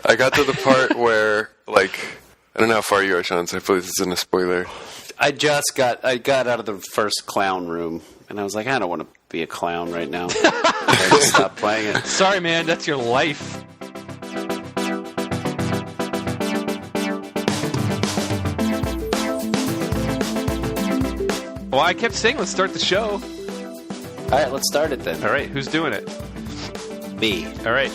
I got to the part where, like, I don't know how far you are, Sean, so hopefully this isn't a spoiler. I got out of the first clown room, and I was like, I don't want to be a clown right now. I just stopped playing it. Sorry, man, that's your life. Well, I kept saying let's start the show. All right, let's start it then. All right, who's doing it? Me. All right.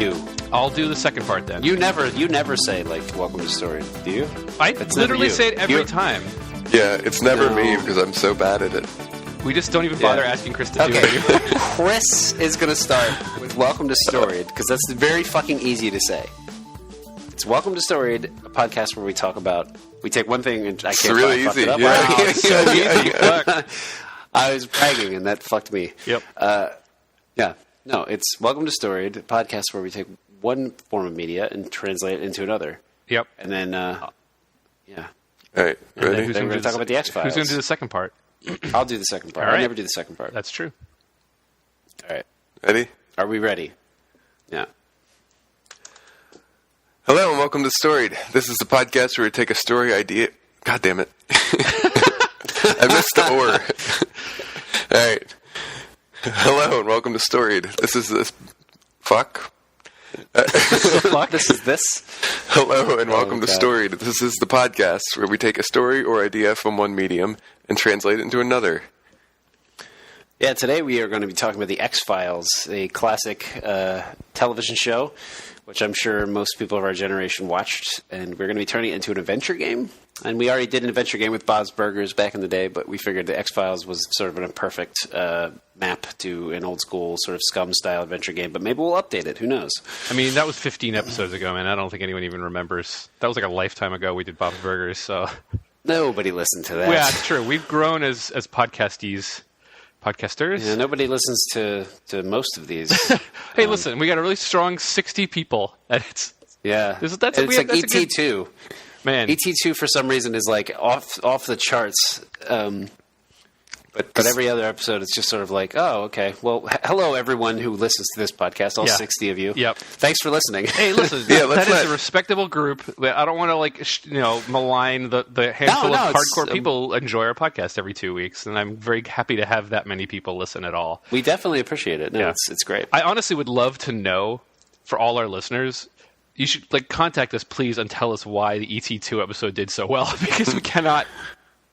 You. I'll do the second part then. You never say, like, welcome to Storied, do you? I literally say it every time. Yeah, it's never me because I'm so bad at it. We just don't even bother asking Chris to do it anymore. Chris is going to start with welcome to Storied because that's very fucking easy to say. It's welcome to Storied, a podcast where we talk about... We take one thing and I can't really easy. It up. Yeah. Wow, it's so easy. I was bragging and that fucked me. Yep. Yeah. No, it's welcome to Storied, a podcast where we take one form of media and translate it into another. Yep. And then, yeah. All right, ready? Then we're going to talk about the X-Files. Who's going to do the second part? I'll do the second part. All right. I never do the second part. That's true. All right. Ready? Are we ready? Yeah. Hello and welcome to Storied. This is the podcast where we take a story idea... God damn it. I missed the or. All right. Hello and welcome to Storied. This is this... Fuck. This is this? Hello and welcome to God. Storied. This is the podcast where we take a story or idea from one medium and translate it into another. Yeah, today we are going to be talking about the X-Files, a classic television show, which I'm sure most people of our generation watched, and we're going to be turning it into an adventure game. And we already did an adventure game with Bob's Burgers back in the day, but we figured the X-Files was sort of an imperfect map to an old-school sort of Scum-style adventure game, but maybe we'll update it. Who knows? I mean, that was 15 episodes ago, man. I don't think anyone even remembers. That was like a lifetime ago we did Bob's Burgers, so... Nobody listened to that. Yeah, it's true. We've grown as podcasters. Yeah, nobody listens to most of these. Hey, listen, we got a really strong 60 people. And it's it's like ET2. Man, ET2 for some reason is like off the charts. But every other episode, it's just sort of like, oh, okay. Well, hello everyone who listens to this podcast, all 60 of you. Yep. Thanks for listening. Hey, listen, that is a respectable group. I don't want to malign the handful of hardcore people who enjoy our podcast every 2 weeks, and I'm very happy to have that many people listen at all. We definitely appreciate it. No, it's great. I honestly would love to know, for all our listeners, you should contact us, please, and tell us why the ET2 episode did so well, because we cannot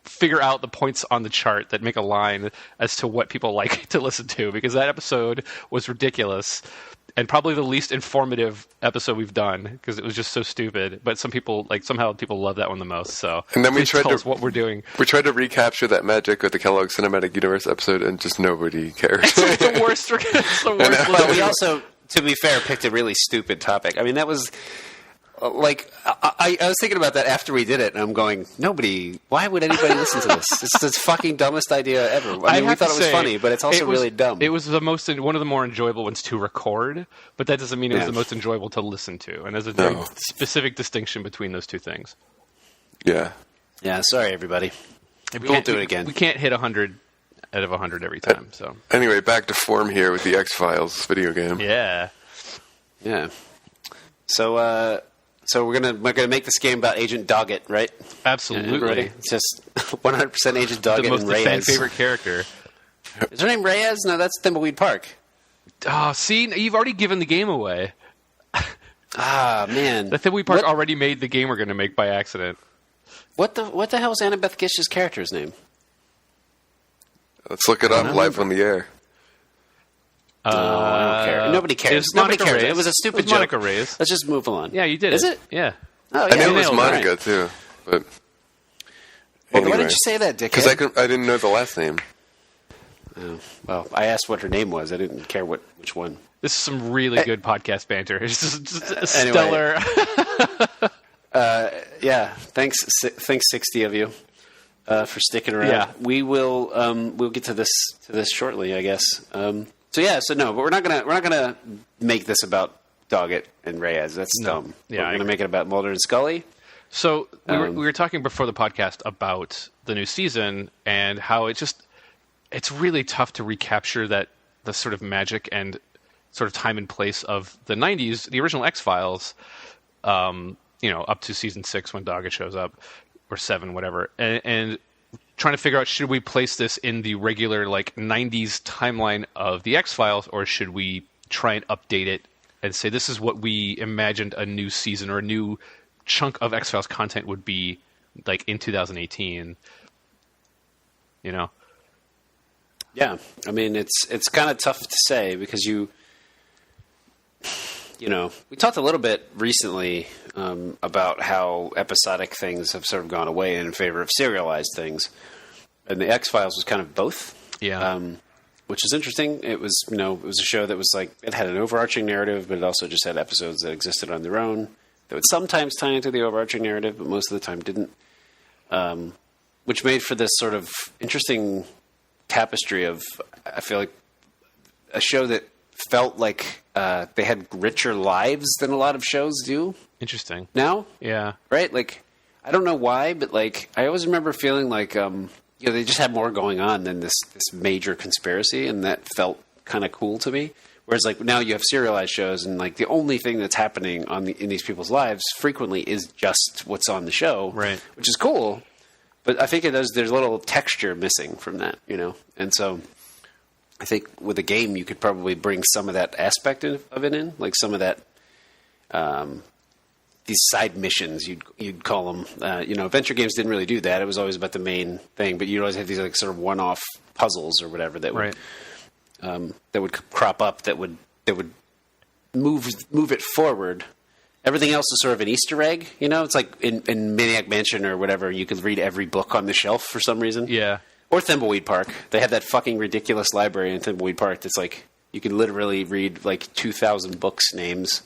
figure out the points on the chart that make a line as to what people like to listen to, because that episode was ridiculous and probably the least informative episode we've done because it was just so stupid. But some people somehow people love that one the most. So and then we tried tell us what we're doing. We tried to recapture that magic with the Kellogg Cinematic Universe episode, and just nobody cared. It's the worst. It's the worst. Well, we also, to be fair, picked a really stupid topic. I mean, that was. I was thinking about that after we did it, and I'm going, why would anybody listen to this? It's the fucking dumbest idea ever. I mean, we thought it was funny, but it's also really dumb. It was one of the more enjoyable ones to record, but that doesn't mean it was the most enjoyable to listen to. And there's a very specific distinction between those two things. Yeah. Yeah, sorry, everybody. We won't do it again. We can't hit 100 out of 100 every time. So anyway, back to form here with the X-Files video game. Yeah. Yeah. So we're gonna make this game about Agent Doggett, right? Absolutely. It's just 100% Agent Doggett and Reyes. Fan favorite character. Is her name Reyes? No, that's Thimbleweed Park. Oh, see, you've already given the game away. Ah, man. The Thimbleweed Park already made the game we're going to make by accident. What the hell is Annabeth Gish's character's name? Let's look it up live on the air. I don't care. Nobody cares. Nobody cares. It was a stupid joke. Monica Reyes. Let's just move on. Yeah, you did. Is it? Yeah. Oh, yeah. I knew it was Monica too, but anyway. Why did you say that, dickhead? Because I didn't know the last name. Oh, well, I asked what her name was. I didn't care which one. This is some really good podcast banter. It's just stellar. Yeah. Thanks 60 of you for sticking around. Yeah. We will we'll get to this shortly, I guess. But we're not gonna make this about Doggett and Reyes. That's dumb. Yeah, we're gonna make it about Mulder and Scully. So we were talking before the podcast about the new season and how it's really tough to recapture the sort of magic and sort of time and place of the 90s, the original X-Files, up to season 6 when Daga shows up, or 7, whatever, and trying to figure out, should we place this in the regular 90s timeline of the X-Files, or should we try and update it and say this is what we imagined a new season or a new chunk of X-Files content would be in 2018, Yeah, I mean, it's kind of tough to say because we talked a little bit recently about how episodic things have sort of gone away in favor of serialized things, and the X-Files was kind of both. Yeah. Which is interesting. It was, it was a show that was it had an overarching narrative, but it also just had episodes that existed on their own that would sometimes tie into the overarching narrative, but most of the time didn't. Which made for this sort of interesting tapestry of, I feel like, a show that felt like they had richer lives than a lot of shows do. Interesting. Now? Yeah. Right? I don't know why, but I always remember feeling they just had more going on than this major conspiracy, and that felt kind of cool to me. Whereas now you have serialized shows, and the only thing that's happening in these people's lives frequently is just what's on the show, right? Which is cool, but I think there's a little texture missing from that, And so I think with a game you could probably bring some of that aspect of it in, some of that. These side missions, you'd call them. Adventure games didn't really do that. It was always about the main thing, but you'd always have these sort of one-off puzzles or whatever that would that would crop up that would move it forward. Everything else is sort of an Easter egg. It's like in Maniac Mansion or whatever. You could read every book on the shelf for some reason. Yeah. Or Thimbleweed Park. They have that fucking ridiculous library in Thimbleweed Park that's you can literally read 2,000 books names.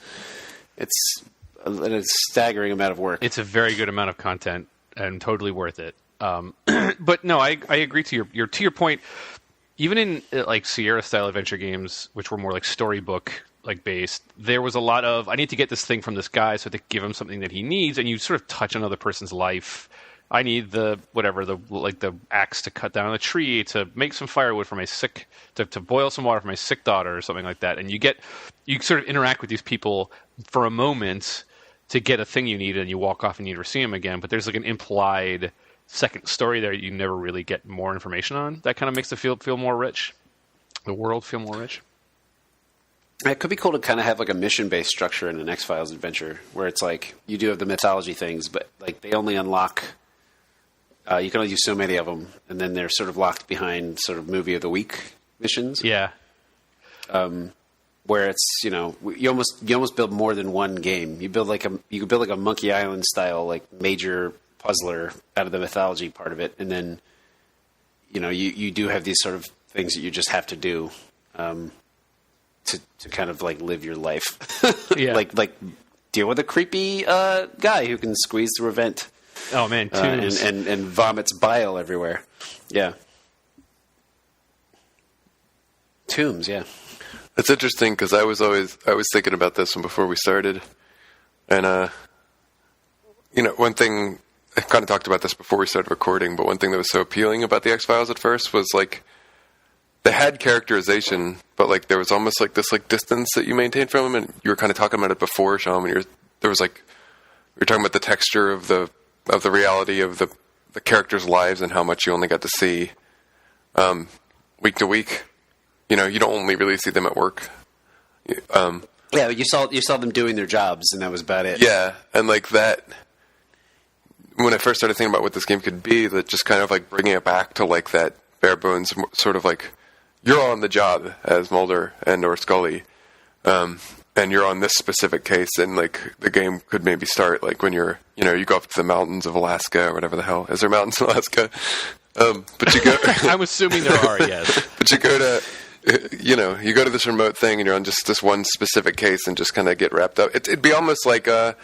It's a staggering amount of work. It's a very good amount of content and totally worth it. But no, I agree to your point. Even in Sierra style adventure games, which were more storybook based, there was a lot of, I need to get this thing from this guy, so to give him something that he needs, and you sort of touch another person's life. I need the axe to cut down a tree, to make some firewood for my sick, to boil some water for my sick daughter, or something like that. And you sort of interact with these people for a moment to get a thing you need, and you walk off and you never see them again. But there's an implied second story there you never really get more information on. That kind of makes the field feel more rich, the world feel more rich. It could be cool to kind of have a mission-based structure in an X-Files adventure, where it's you do have the mythology things, but they only unlock. You can only do so many of them, and then they're sort of locked behind sort of movie of the week missions. Yeah. Where it's you almost build more than one game. You build you could build a Monkey Island style major puzzler out of the mythology part of it, and then you do have these sort of things that you just have to do to kind of live your life. Yeah. Deal with a creepy guy who can squeeze through a vent. Oh man, Tombs. And vomits bile everywhere. Yeah. Tombs, yeah. It's interesting because I was thinking about this one before we started, and one thing I kind of talked about this before we started recording, but one thing that was so appealing about the X-Files at first was they had characterization, but there was almost this distance that you maintained from them, and you were kind of talking about it before, Sean. When we were talking about the texture of the reality of the characters' lives and how much you only got to see week to week. You don't only really see them at work. Yeah, you saw them doing their jobs, and that was about it. Yeah, and that. When I first started thinking about what this game could be, that just kind of bringing it back to that bare bones sort of you're on the job as Mulder and or Scully, and you're on this specific case, and the game could maybe start when you're you go up to the mountains of Alaska or whatever the hell. Is there mountains in Alaska? But you go. I'm assuming there are, yes. But you go to. You go to this remote thing and you're on just this one specific case and just kind of get wrapped up. It'd be almost I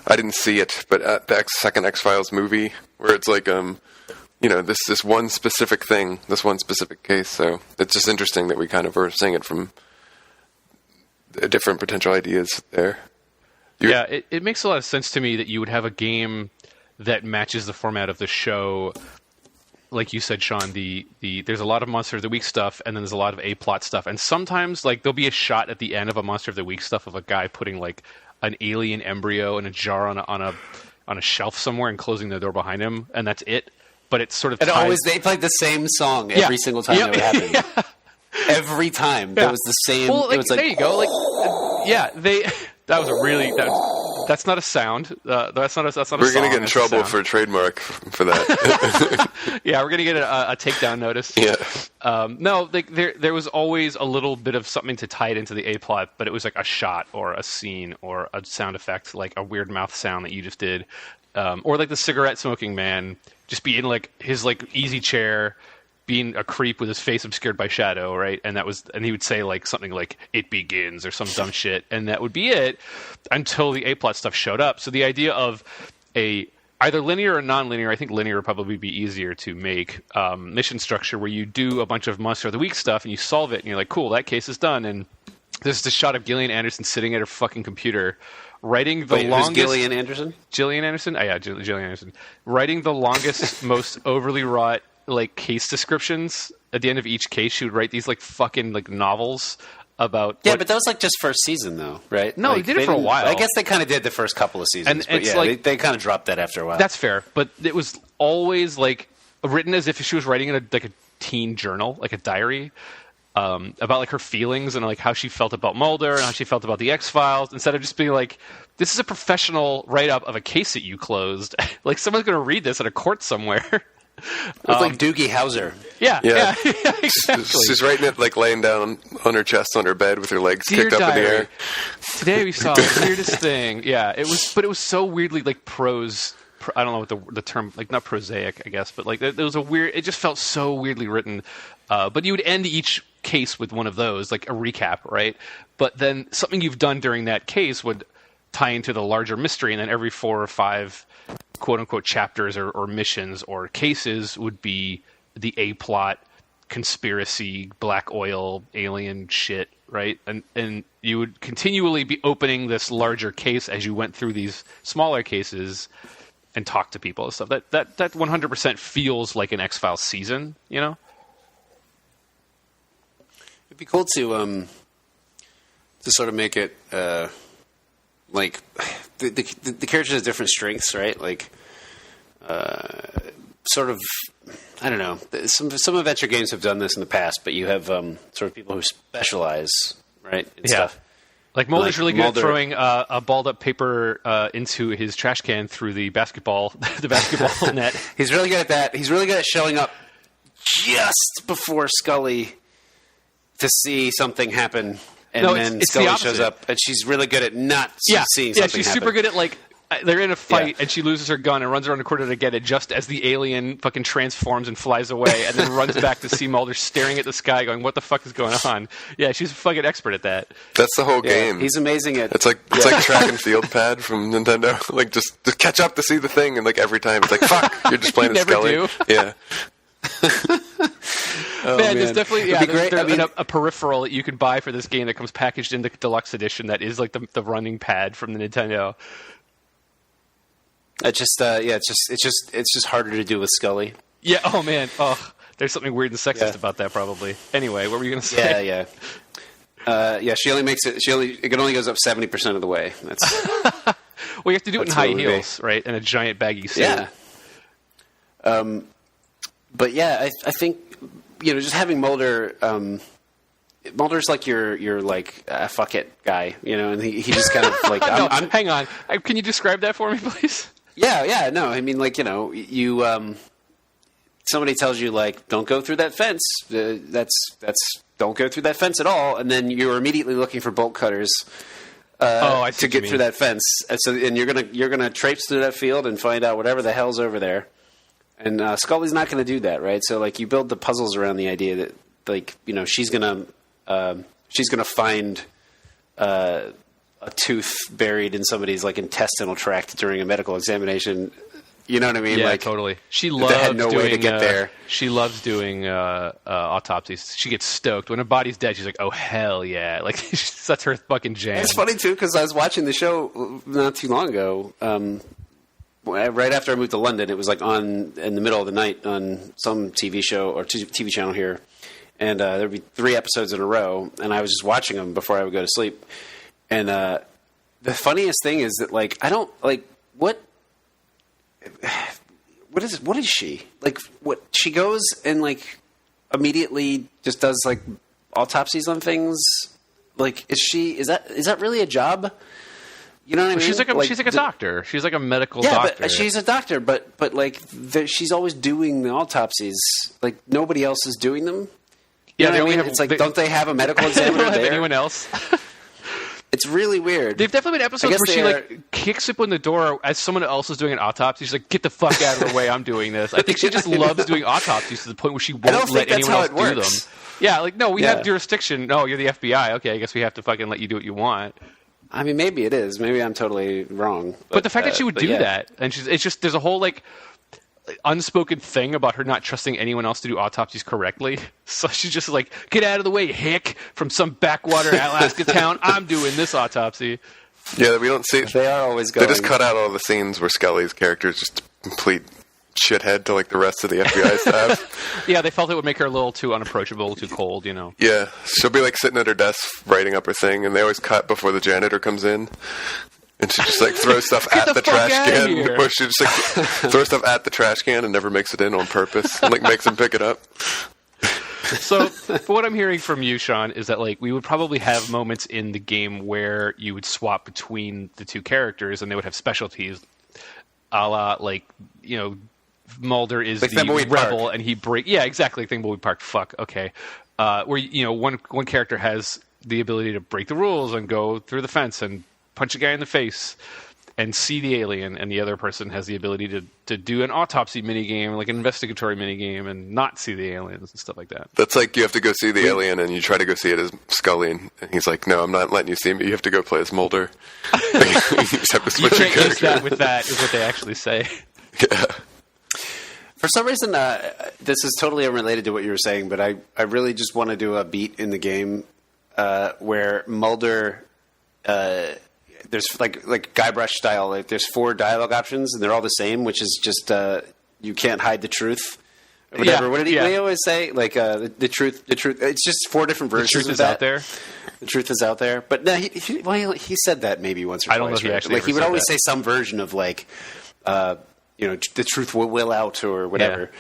didn't see it, but the second X-Files movie where it's this one specific thing, this one specific case. So it's just interesting that we kind of are seeing it from different potential ideas there. Yeah, it makes a lot of sense to me that you would have a game that matches the format of the show like you said, Sean, there's a lot of Monster of the Week stuff, and then there's a lot of A-plot stuff. And sometimes, like, there'll be a shot at the end of a Monster of the Week stuff of a guy putting, like, an alien embryo in a jar on a shelf somewhere and closing the door behind him, and that's it. But it's sort of and always they played the same song every single time that would happen. Yeah. Every time there was the same. Well, like, it was like, there you go. Like, that was a really that's not a sound. That's not a song. We're gonna get in trouble for a trademark for that. Yeah, we're gonna get a takedown notice. Yeah. No, like there was always a little bit of something to tie it into the A plot, but it was like a shot or a scene or a sound effect, like a weird mouth sound that you just did, or like the cigarette smoking man just be in like his like easy chair, being a creep with his face obscured by shadow, right? And he would say like something like "it begins" or some dumb shit, and that would be it until the A plot stuff showed up. So the idea of either linear or non-linear, I think linear would probably be easier to make, mission structure where you do a bunch of Monster of the Week stuff and you solve it and you're like, cool, that case is done. And there's this shot of Gillian Anderson sitting at her fucking computer writing the longest... Gillian Anderson? Gillian Anderson? Oh, yeah, Gillian Anderson. Writing the longest, most overly wrought like case descriptions. At the end of each case, she would write these like fucking like novels about... Yeah, but that was like just first season though, right? No, like, they did it for a while. I guess they kind of did the first couple of seasons, and but yeah, like, they kind of dropped that after a while. That's fair, but it was always like written as if she was writing in a teen journal, like a diary, about like her feelings and like how she felt about Mulder and how she felt about the X-Files, instead of just being like, this is a professional write-up of a case that you closed. Like someone's going to read this at a court somewhere. It was like Doogie Howser. Yeah, exactly. She's writing it like laying down on her chest on her bed with her legs kicked up in the air. Today we saw the weirdest thing. Yeah, it was so weirdly like prose. I don't know what the term, like not prosaic, I guess, but like there was a weird. It just felt so weirdly written. But you would end each case with one of those, like a recap, right? But then something you've done during that case would tie into the larger mystery, and then every 4 or 5 quote-unquote chapters or missions or cases would be the A-plot, conspiracy, black oil, alien shit, right? And you would continually be opening this larger case as you went through these smaller cases and talk to people and stuff. That 100% feels like an X-Files season, you know? It'd be cool to sort of make it... like the characters have different strengths, right? Like, sort of, I don't know. Some adventure games have done this in the past, but you have sort of people who specialize, right? In stuff. Like Mulder's really good at throwing a balled up paper into his trash can through the basketball net. He's really good at that. He's really good at showing up just before Scully to see something happen. And then Scully shows up, and she's really good at not seeing something happen. Yeah, she's super good at, like, they're in a fight, and she loses her gun and runs around the corner to get it just as the alien fucking transforms and flies away, and then runs back to see Mulder staring at the sky going, what the fuck is going on? Yeah, she's a fucking expert at that. That's the whole game. He's amazing at... It's like track and field pad from Nintendo. Like, just catch up to see the thing, and, like, every time it's like, fuck, you're just playing as Scully. Do. Yeah. Man, there's definitely there's a peripheral that you can buy for this game that comes packaged in the deluxe edition that is like the running pad from the Nintendo. It's just harder to do with Scully. Yeah. Oh man. Oh, there's something weird and sexist about that probably. Anyway, what were you gonna say? Yeah. She only makes it. It only goes up 70% of the way. That's. Well, you have to do it in high heels, right? And a giant baggy suit. Yeah. But yeah, I think, you know, just having Mulder, Mulder's like your like fuck it guy, you know, and he just kind of like hang on, can you describe that for me, please? Yeah, no, I mean, like, you know, you somebody tells you like don't go through that fence, that's don't go through that fence at all, and then you're immediately looking for bolt cutters. To get through that fence, and you're gonna traipse through that field and find out whatever the hell's over there. And Scully's not going to do that, right? So, like, you build the puzzles around the idea that, like, you know, she's gonna find a tooth buried in somebody's like intestinal tract during a medical examination. You know what I mean? Yeah, like, totally. She loves had no way to get there. She loves doing autopsies. She gets stoked when a body's dead. She's like, "Oh hell yeah!" Like that's her fucking jam. It's funny too because I was watching the show not too long ago. right after I moved to London, it was like on in the middle of the night on some TV show or TV channel here, and there would be 3 episodes in a row, and I was just watching them before I would go to sleep. And the funniest thing is that like I don't like what is she like? What she goes and like immediately just does like autopsies on things. Like, is that really a job? You know what I mean? She's like a doctor. She's like a medical doctor. But she's a doctor. But like she's always doing the autopsies. Like nobody else is doing them. You know they what only I mean? have. It's like, don't they have a medical examiner They don't have there? anyone else. It's really weird. They've definitely been episodes where she like kicks open the door as someone else is doing an autopsy. She's like, "Get the fuck out of the way! I'm doing this." I think she just loves doing autopsies to the point where she won't let anyone else do them. Yeah, like no, we have jurisdiction. No, you're the FBI. Okay, I guess we have to fucking let you do what you want. I mean, maybe it is. Maybe I'm totally wrong. But the fact that she would do that, and it's just there's a whole like unspoken thing about her not trusting anyone else to do autopsies correctly. So she's just like, "Get out of the way, hick! From some backwater Alaska town, I'm doing this autopsy." Yeah, we don't see. They are always going. They just cut out all the scenes where Scully's character is just a complete shithead to like the rest of the FBI staff. Yeah, they felt it would make her a little too unapproachable, too cold, you know. Yeah, she'll be like sitting at her desk writing up her thing, and they always cut before the janitor comes in. And she just like throws stuff at the trash can. Or she just like throws stuff at the trash can and never makes it in on purpose. And like makes him pick it up. So, what I'm hearing from you, Sean, is that like we would probably have moments in the game where you would swap between the two characters, and they would have specialties, a la like Mulder is like the rebel, Park. And he break. Yeah, exactly. Like Thimbleweed Park. Fuck. Okay. Where one character has the ability to break the rules and go through the fence and punch a guy in the face and see the alien, and the other person has the ability to do an autopsy minigame, like an investigatory minigame, and not see the aliens and stuff like that. That's like you have to go see the alien, and you try to go see it as Scully, and he's like, "No, I'm not letting you see me. You have to go play as Mulder." You just have to switch your character. That with that is what they actually say. Yeah. For some reason, this is totally unrelated to what you were saying, but I really just want to do a beat in the game where Mulder, there's like Guybrush style, like there's 4 dialogue options, and they're all the same, which is just you can't hide the truth. Or whatever. Yeah, what did he always say? Like the truth. It's just 4 different versions. The truth is that. out there. The truth is out there. But no, he said that maybe once or twice. I don't know if he actually he would always say some version of like. The truth will out or whatever.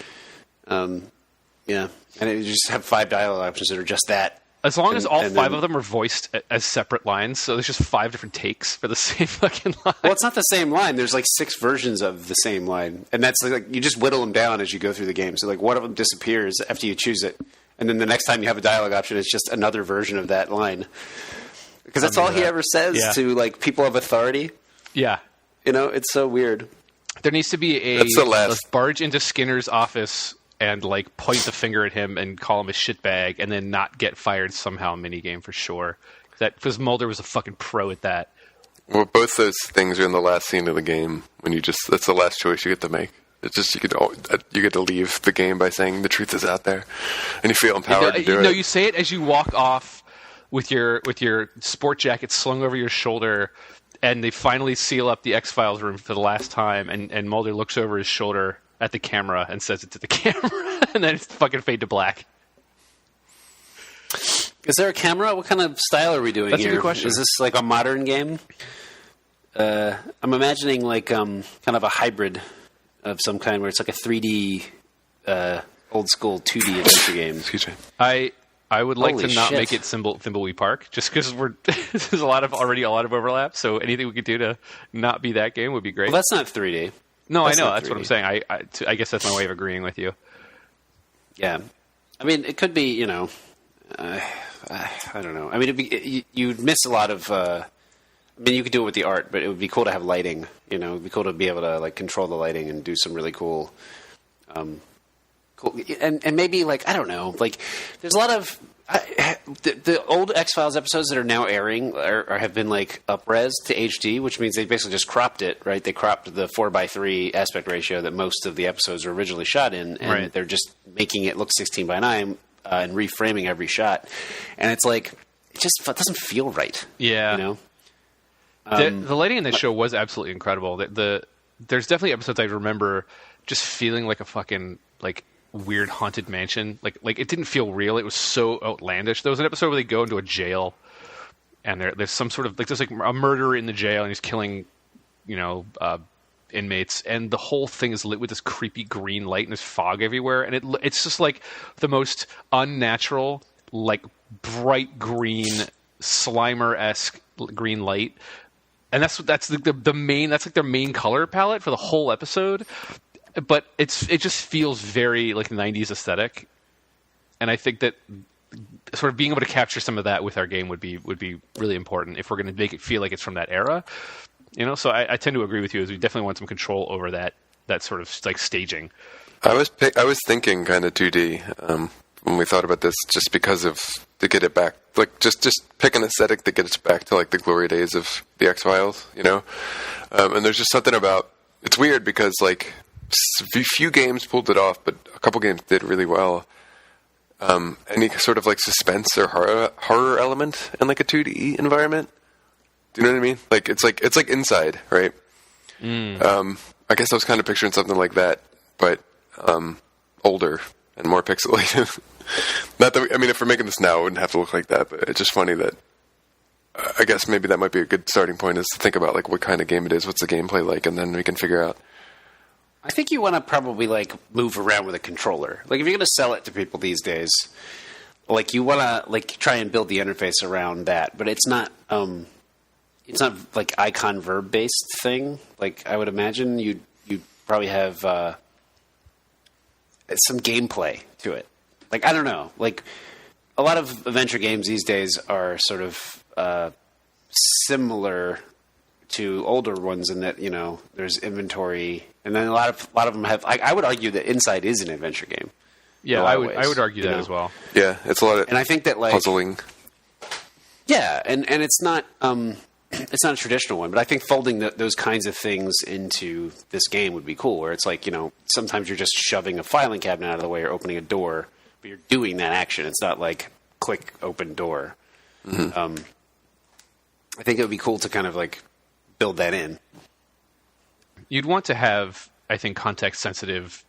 Yeah. And it just have 5 dialogue options that are just that. As long as all 5 of them are voiced as separate lines, so there's just 5 different takes for the same fucking line. Well, it's not the same line. There's like 6 versions of the same line. And that's like you just whittle them down as you go through the game. So like one of them disappears after you choose it. And then the next time you have a dialogue option, it's just another version of that line. Because that's all he ever says to like people of authority. Yeah. It's so weird. There needs to be let's barge into Skinner's office and like point the finger at him and call him a shitbag, and then not get fired somehow minigame for sure. Because Mulder was a fucking pro at that. Well, both those things are in the last scene of the game. That's the last choice you get to make. It's just you get to leave the game by saying the truth is out there, and you feel empowered to do it. No, you say it as you walk off with your sport jacket slung over your shoulder. And they finally seal up the X-Files room for the last time, and Mulder looks over his shoulder at the camera and says it to the camera, and then it's fucking fade to black. Is there a camera? What kind of style are we doing That's here? A good question. Is this like a modern game? I'm imagining like kind of a hybrid of some kind where it's like a 3D old school 2D adventure game. Excuse me. I would like Holy to not shit. make it Thimbleweed Park, just because there's already a lot of overlap. So anything we could do to not be that game would be great. Well, that's not 3D. No, That's I know. not That's 3D. what I'm saying. I guess that's my way of agreeing with you. Yeah. I mean, it could be, I don't know. I mean, you'd miss a lot of, you could do it with the art, but it would be cool to have lighting, It would be cool to be able to, like, control the lighting and do some really cool, and maybe, like, I don't know, like, there's a lot of, the old X-Files episodes that are now airing have been, like, up-res to HD, which means they basically just cropped it, right? They cropped the 4:3 aspect ratio that most of the episodes were originally shot in, and they're just making it look 16:9 and reframing every shot. And it's like, it just doesn't feel right. Yeah. You know? The lighting in this show was absolutely incredible. there's definitely episodes I remember just feeling like a fucking like weird haunted mansion. Like it didn't feel real. It was so outlandish. There was an episode where they go into a jail, and there's some sort of like there's like a murderer in the jail, and he's killing, inmates, and the whole thing is lit with this creepy green light, and there's fog everywhere, and it's just like the most unnatural, like bright green Slimer-esque green light. And that's the main, that's like their main color palette for the whole episode, but it just feels very like 90s aesthetic, and I think that sort of being able to capture some of that with our game would be really important if we're going to make it feel like it's from that era, So I tend to agree with you, as we definitely want some control over that sort of like staging. I was thinking kind of 2D when we thought about this, just because to get it back, like just pick an aesthetic that gets back to like the glory days of the X-Files, And there's just something about, it's weird because like few games pulled it off, but a couple games did really well. Any sort of like suspense or horror element in like a 2D environment. Do you know what I mean? Like it's like Inside, right? I guess I was kind of picturing something like that, but older and more pixelated. Not that if we're making this now, it wouldn't have to look like that. But it's just funny that I guess maybe that might be a good starting point, is to think about like what kind of game it is, what's the gameplay like, and then we can figure out. I think you want to probably like move around with a controller. Like if you're going to sell it to people these days, like you want to like try and build the interface around that, but it's not like icon verb based thing. Like I would imagine you'd probably have some gameplay to it. Like I don't know. Like a lot of adventure games these days are sort of similar to older ones in that there's inventory, and then a lot of them have. I would argue that Inside is an adventure game. Yeah, I would argue that as well. Yeah, it's a lot of, and I think that like puzzling. Yeah, and it's not it's not a traditional one, but I think folding those kinds of things into this game would be cool. Where it's like sometimes you're just shoving a filing cabinet out of the way or opening a door, but you're doing that action. It's not like click open door. Mm-hmm. I think it would be cool to kind of like build that in. You'd want to have, I think, context sensitive,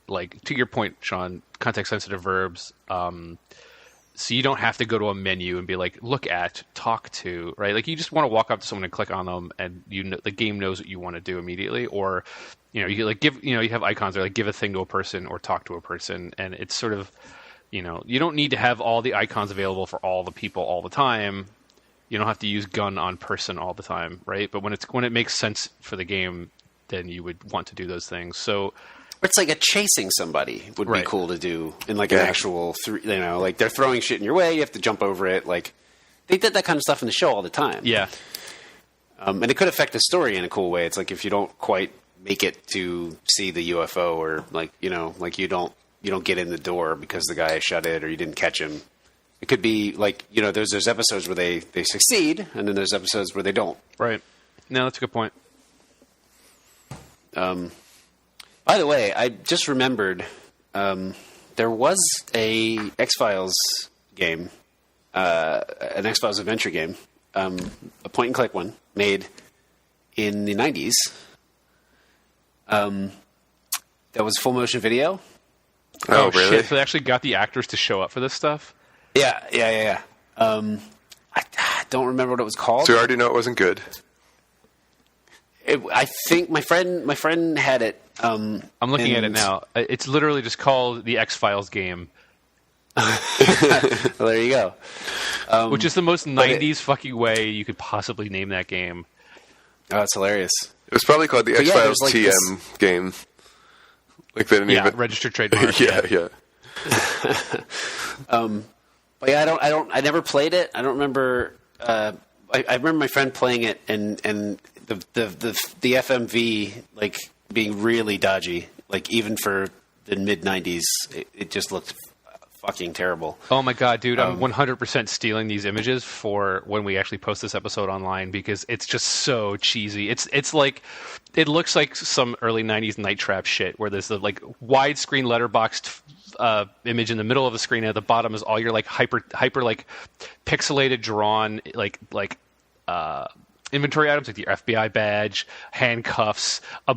like to your point, Sean, context sensitive verbs. So you don't have to go to a menu and be like, look at, talk to, right? Like you just want to walk up to someone and click on them, and the game knows what you want to do immediately. Or, you like give, you have icons, or like give a thing to a person or talk to a person, and it's sort of, you don't need to have all the icons available for all the people all the time. You don't have to use gun on person all the time, right? But when it makes sense for the game, then you would want to do those things. So it's like a chasing somebody would be cool to do in like an actual, like they're throwing shit in your way, you have to jump over it. Like they did that kind of stuff in the show all the time. Yeah. And it could affect the story in a cool way. It's like if you don't quite make it to see the UFO, or like, like you don't get in the door because the guy shut it or you didn't catch him. It could be like, there's episodes where they succeed, and then there's episodes where they don't. Right. No, that's a good point. By the way, I just remembered there was a X-Files game, an X-Files adventure game, a point-and-click one, made in the 90s. That was full-motion video. Oh, really? Shit. So they actually got the actors to show up for this stuff? Yeah. I don't remember what it was called. So you already know it wasn't good. I think my friend had it. I'm looking at it now. It's literally just called the X-Files game. Well, there you go. Which is the most 90s fucking way you could possibly name that game. Oh, that's hilarious. It was probably called the X-Files like TM game. Like they didn't even registered trademark. yeah. But yeah, I never played it. I don't remember. I remember my friend playing it, and the FMV like being really dodgy. Like even for the mid 90s, it just looked fucking terrible. Oh my god, dude! I'm 100% stealing these images for when we actually post this episode online, because it's just so cheesy. It's like, it looks like some early 90s Night Trap shit, where there's the like widescreen letterboxed image in the middle of the screen, and at the bottom is all your like hyper like pixelated drawn like inventory items like your FBI badge, handcuffs, a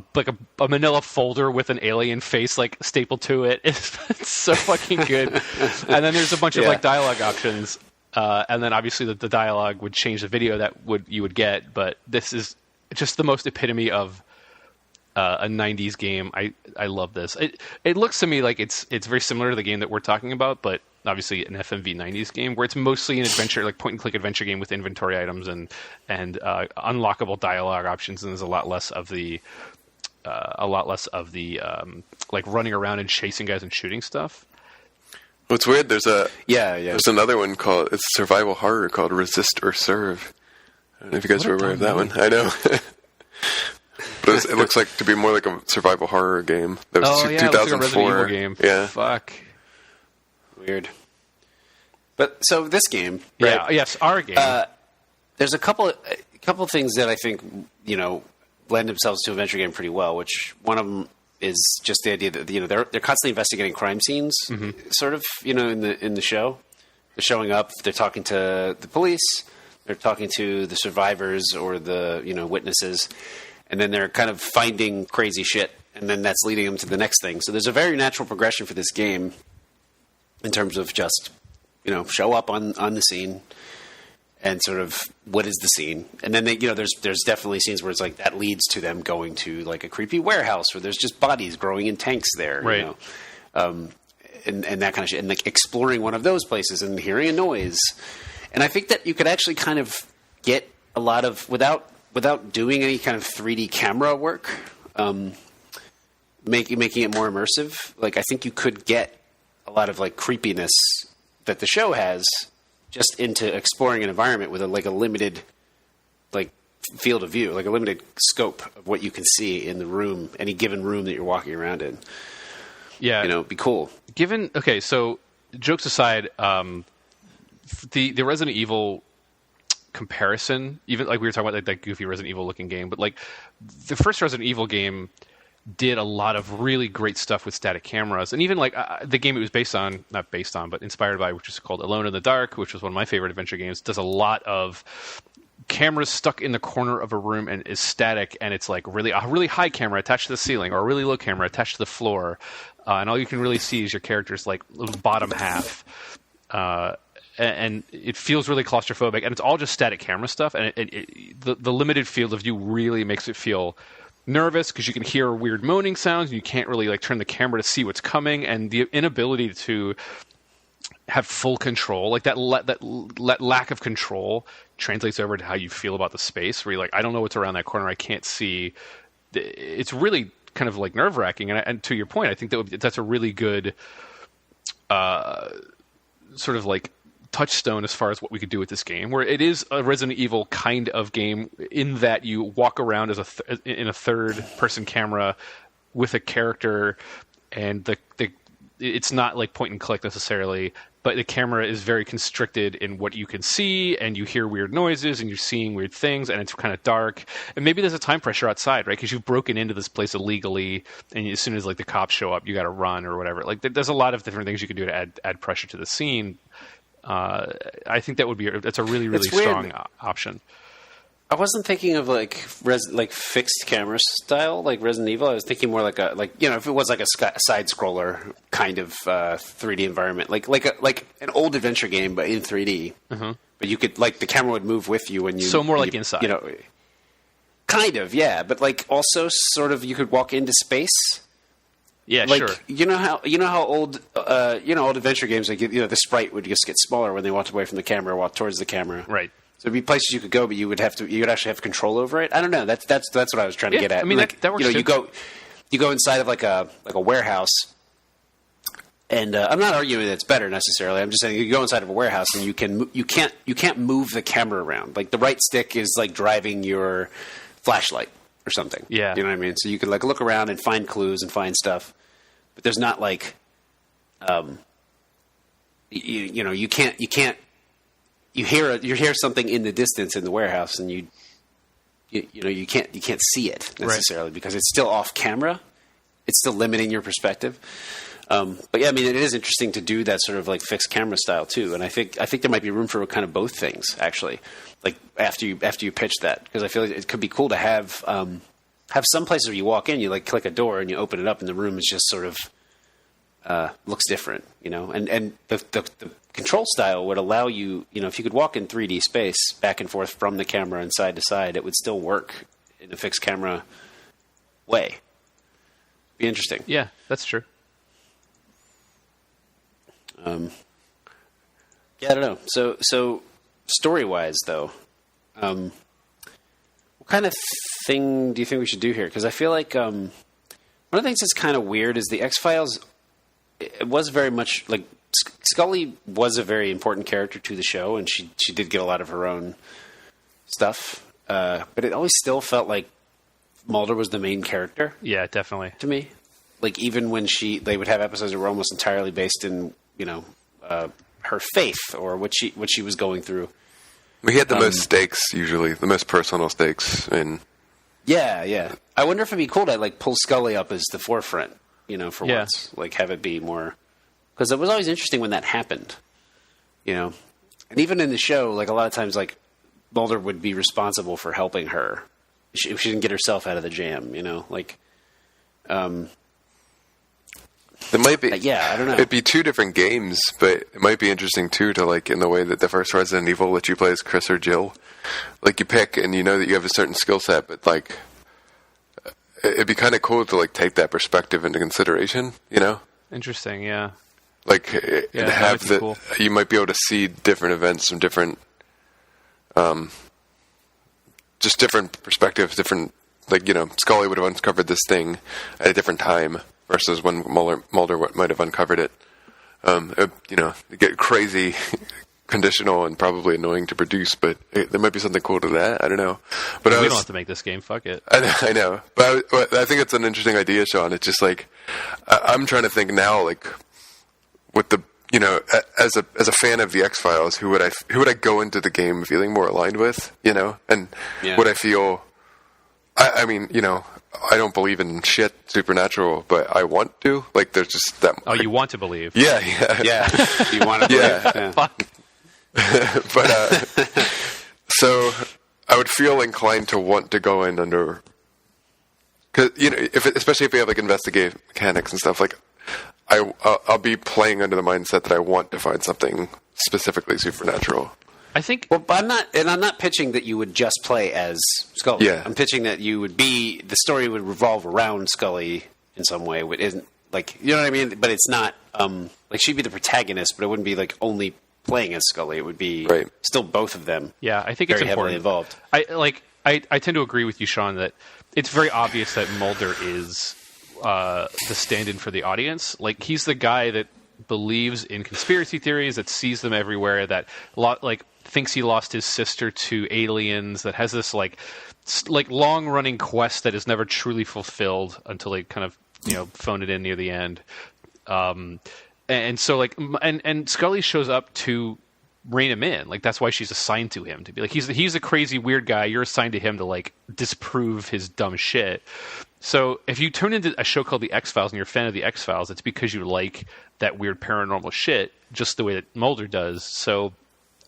manila folder with an alien face like stapled to it. It's so fucking good. And then there's a bunch of like dialogue options, and then obviously the dialogue would change the video that you would get. But this is just the most epitome of a 90s game. I love this. It looks to me like it's very similar to the game that we're talking about, but obviously an FMV 90s game where it's mostly an adventure, like point and click adventure game with inventory items and unlockable dialogue options, and there's a lot less of the like running around and chasing guys and shooting stuff. What's weird? There's there's another one called survival horror called Resist or Serve. I don't know if you guys are aware of that one. I know. But it looks like to be more like a survival horror game. That was 2004. It looks like a Resident Evil game. Yeah. Fuck. Weird. But so this game, yeah, right? yes, our game. There's a couple things that I think lend themselves to adventure game pretty well. Which one of them is just the idea that they're constantly investigating crime scenes, sort of in the show. They're showing up. They're talking to the police. They're talking to the survivors or the witnesses, and then they're kind of finding crazy shit, and then that's leading them to the next thing. So there's a very natural progression for this game in terms of just show up on the scene and sort of what is the scene, and then there's definitely scenes where it's like that leads to them going to like a creepy warehouse where there's just bodies growing in tanks there, right? And that kind of shit, and like exploring one of those places and hearing a noise. And I think that you could actually kind of get a lot of without doing any kind of 3D camera work, making it more immersive. Like I think you could get a lot of like creepiness that the show has just into exploring an environment with a limited like field of view, like a limited scope of what you can see in the room, any given room that you're walking around in. Yeah, it'd be cool. So jokes aside, the Resident Evil comparison, even like we were talking about like that goofy Resident Evil looking game, but like the first Resident Evil game did a lot of really great stuff with static cameras, and even like the game it was but inspired by, which is called Alone in the Dark, which was one of my favorite adventure games, does a lot of cameras stuck in the corner of a room and is static, and it's like a really high camera attached to the ceiling or a really low camera attached to the floor, and all you can really see is your character's like bottom half. And it feels really claustrophobic, and it's all just static camera stuff, and the limited field of view really makes it feel nervous because you can hear weird moaning sounds, and you can't really like turn the camera to see what's coming, and the inability to have full control, like that lack of control, translates over to how you feel about the space. Where you're like, I don't know what's around that corner, I can't see. It's really kind of like nerve wracking, and to your point, I think that's a really good sort of like touchstone as far as what we could do with this game, where it is a Resident Evil kind of game in that you walk around as in a third-person camera with a character, and it's not like point and click necessarily, but the camera is very constricted in what you can see, and you hear weird noises, and you're seeing weird things, and it's kind of dark. And maybe there's a time pressure outside, right? Because you've broken into this place illegally, and as soon as like the cops show up, you got to run or whatever. Like there's a lot of different things you can do to add pressure to the scene. I think that's a really, really strong option. I wasn't thinking of like fixed camera style like Resident Evil. I was thinking more like if it was like a side scroller kind of 3D environment, like an old adventure game but in 3D. Mm-hmm. But you could like the camera would move with you when you inside. Kind of, yeah. But like also sort of you could walk into space. Yeah, like, sure. You know how old old adventure games, like the sprite would just get smaller when they walked away from the camera or walked towards the camera. Right. So there'd be places you could go, but you'd actually have control over it. I don't know. That's what I was trying to get at. I mean, like, that works. You go inside of like a warehouse, and I'm not arguing that it's better necessarily. I'm just saying you go inside of a warehouse and you can't move the camera around. Like the right stick is like driving your flashlight or something. Yeah. You know what I mean? So you can like look around and find clues and find stuff, but there's not like, you can't. You hear something in the distance in the warehouse, and you can't see it necessarily, right, because it's still off camera. It's still limiting your perspective. But yeah, I mean, it is interesting to do that sort of like fixed camera style too, and I think there might be room for kind of both things actually. Like after you pitch that, because I feel like it could be cool to have some places where you walk in, you like click a door and you open it up, and the room is just sort of looks different, you know. And the control style would allow you, you know, if you could walk in 3D space back and forth from the camera and side to side, it would still work in a fixed camera way. Be interesting. Yeah, that's true. Yeah, I don't know. So story-wise, though, what kind of thing do you think we should do here? Because I feel like one of the things that's kind of weird is the X-Files. It was very much like Scully was a very important character to the show, and she did get a lot of her own stuff. But it always still felt like Mulder was the main character. Yeah, definitely. To me, like even when they would have episodes that were almost entirely based in, you know, her faith or what she was going through. We had the most stakes, usually the most personal stakes, and yeah. I wonder if it'd be cool to like pull Scully up as the forefront, you know, for once, like have it be more, because it was always interesting when that happened, you know, and even in the show, like a lot of times, like Mulder would be responsible for helping her if she didn't get herself out of the jam, you know, like. It might be. Yeah, I don't know. It'd be two different games, but it might be interesting too to like in the way that the first Resident Evil that you play as Chris or Jill, like you pick and you know that you have a certain skill set, but like it'd be kind of cool to like take that perspective into consideration, you know? Interesting, yeah. Like have that cool. You might be able to see different events from different, just different perspectives, different. Like, you know, Scully would have uncovered this thing at a different time versus when Mulder might have uncovered it. You know, get crazy, conditional, and probably annoying to produce, but there might be something cool to that. I don't know. But we don't have to make this game. Fuck it. I know. But I think it's an interesting idea, Sean. It's just like, I'm trying to think now, like, with the, you know, as a fan of the X-Files, who would I go into the game feeling more aligned with, you know? And would I feel... I mean, you know, I don't believe in shit supernatural, but I want to. Like, there's just that. Oh, you want to believe? Yeah. You want to believe? Yeah. Fuck. But so I would feel inclined to want to go in under, because you know, especially if we have like investigative mechanics and stuff. Like, I'll be playing under the mindset that I want to find something specifically supernatural. I think. Well, but I'm not pitching that you would just play as Scully. Yeah. I'm pitching that the story would revolve around Scully in some way. It isn't like, you know what I mean? But it's not, like she'd be the protagonist, but it wouldn't be like only playing as Scully. It would be still both of them. Yeah, I think very it's important. Heavily involved. I tend to agree with you, Sean, that it's very obvious that Mulder is the stand-in for the audience. Like, he's the guy that believes in conspiracy theories, that sees them everywhere, that thinks he lost his sister to aliens, that has this like long-running quest that is never truly fulfilled until they kind of, you know, phone it in near the end. And so like, and Scully shows up to rein him in. Like, that's why she's assigned to him, to be like, he's a crazy weird guy. You're assigned to him to like disprove his dumb shit. So if you turn into a show called The X-Files and you're a fan of The X-Files, it's because you like that weird paranormal shit just the way that Mulder does. So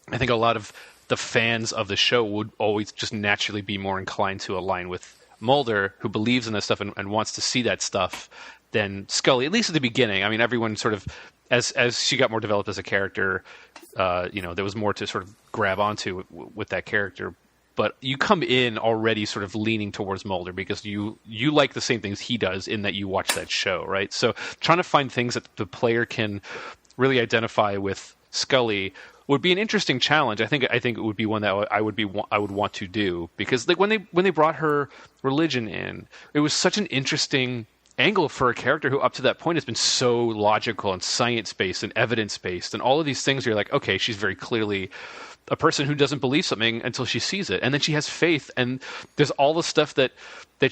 I think a lot of the fans of the show would always just naturally be more inclined to align with Mulder, who believes in this stuff and wants to see that stuff, than Scully, at least at the beginning. I mean, everyone sort of, as she got more developed as a character, you know, there was more to sort of grab onto with that character. But you come in already sort of leaning towards Mulder because you like the same things he does in that you watch that show, right? So trying to find things that the player can really identify with Scully would be an interesting challenge. I think it would be one that I would want to do, because like when they brought her religion in, it was such an interesting angle for a character who up to that point has been so logical and science-based and evidence-based and all of these things. You're like, okay, she's very clearly a person who doesn't believe something until she sees it, and then she has faith, and there's all the stuff that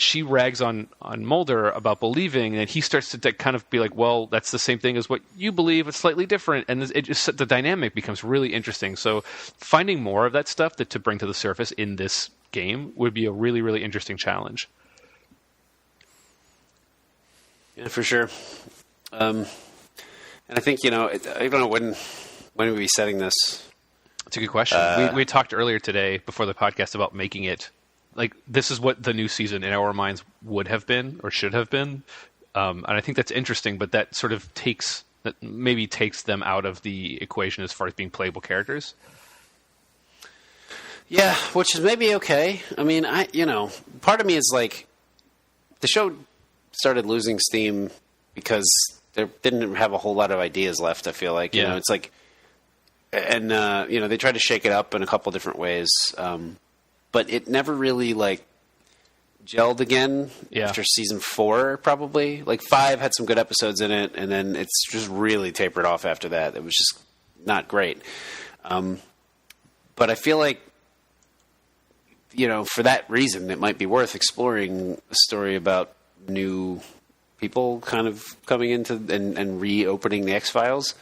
she rags on Mulder about believing, and he starts to kind of be like, well, that's the same thing as what you believe, it's slightly different, and it just, the dynamic becomes really interesting. So finding more of that stuff to bring to the surface in this game would be a really, really interesting challenge. Yeah, for sure. And I think, I don't know when we'd be setting this. It's a good question. We talked earlier today before the podcast about making it like this is what the new season in our minds would have been or should have been. And I think that's interesting, but that sort of takes them out of the equation as far as being playable characters. Yeah, which is maybe okay. I mean, part of me is like, the show started losing steam because they didn't have a whole lot of ideas left, I feel like. It's like, and, they tried to shake it up in a couple different ways, but it never really, like, gelled again after season 4, probably. Like, 5 had some good episodes in it, and then it's just really tapered off after that. It was just not great. But I feel like, for that reason, it might be worth exploring a story about new people kind of coming into and reopening the X-Files.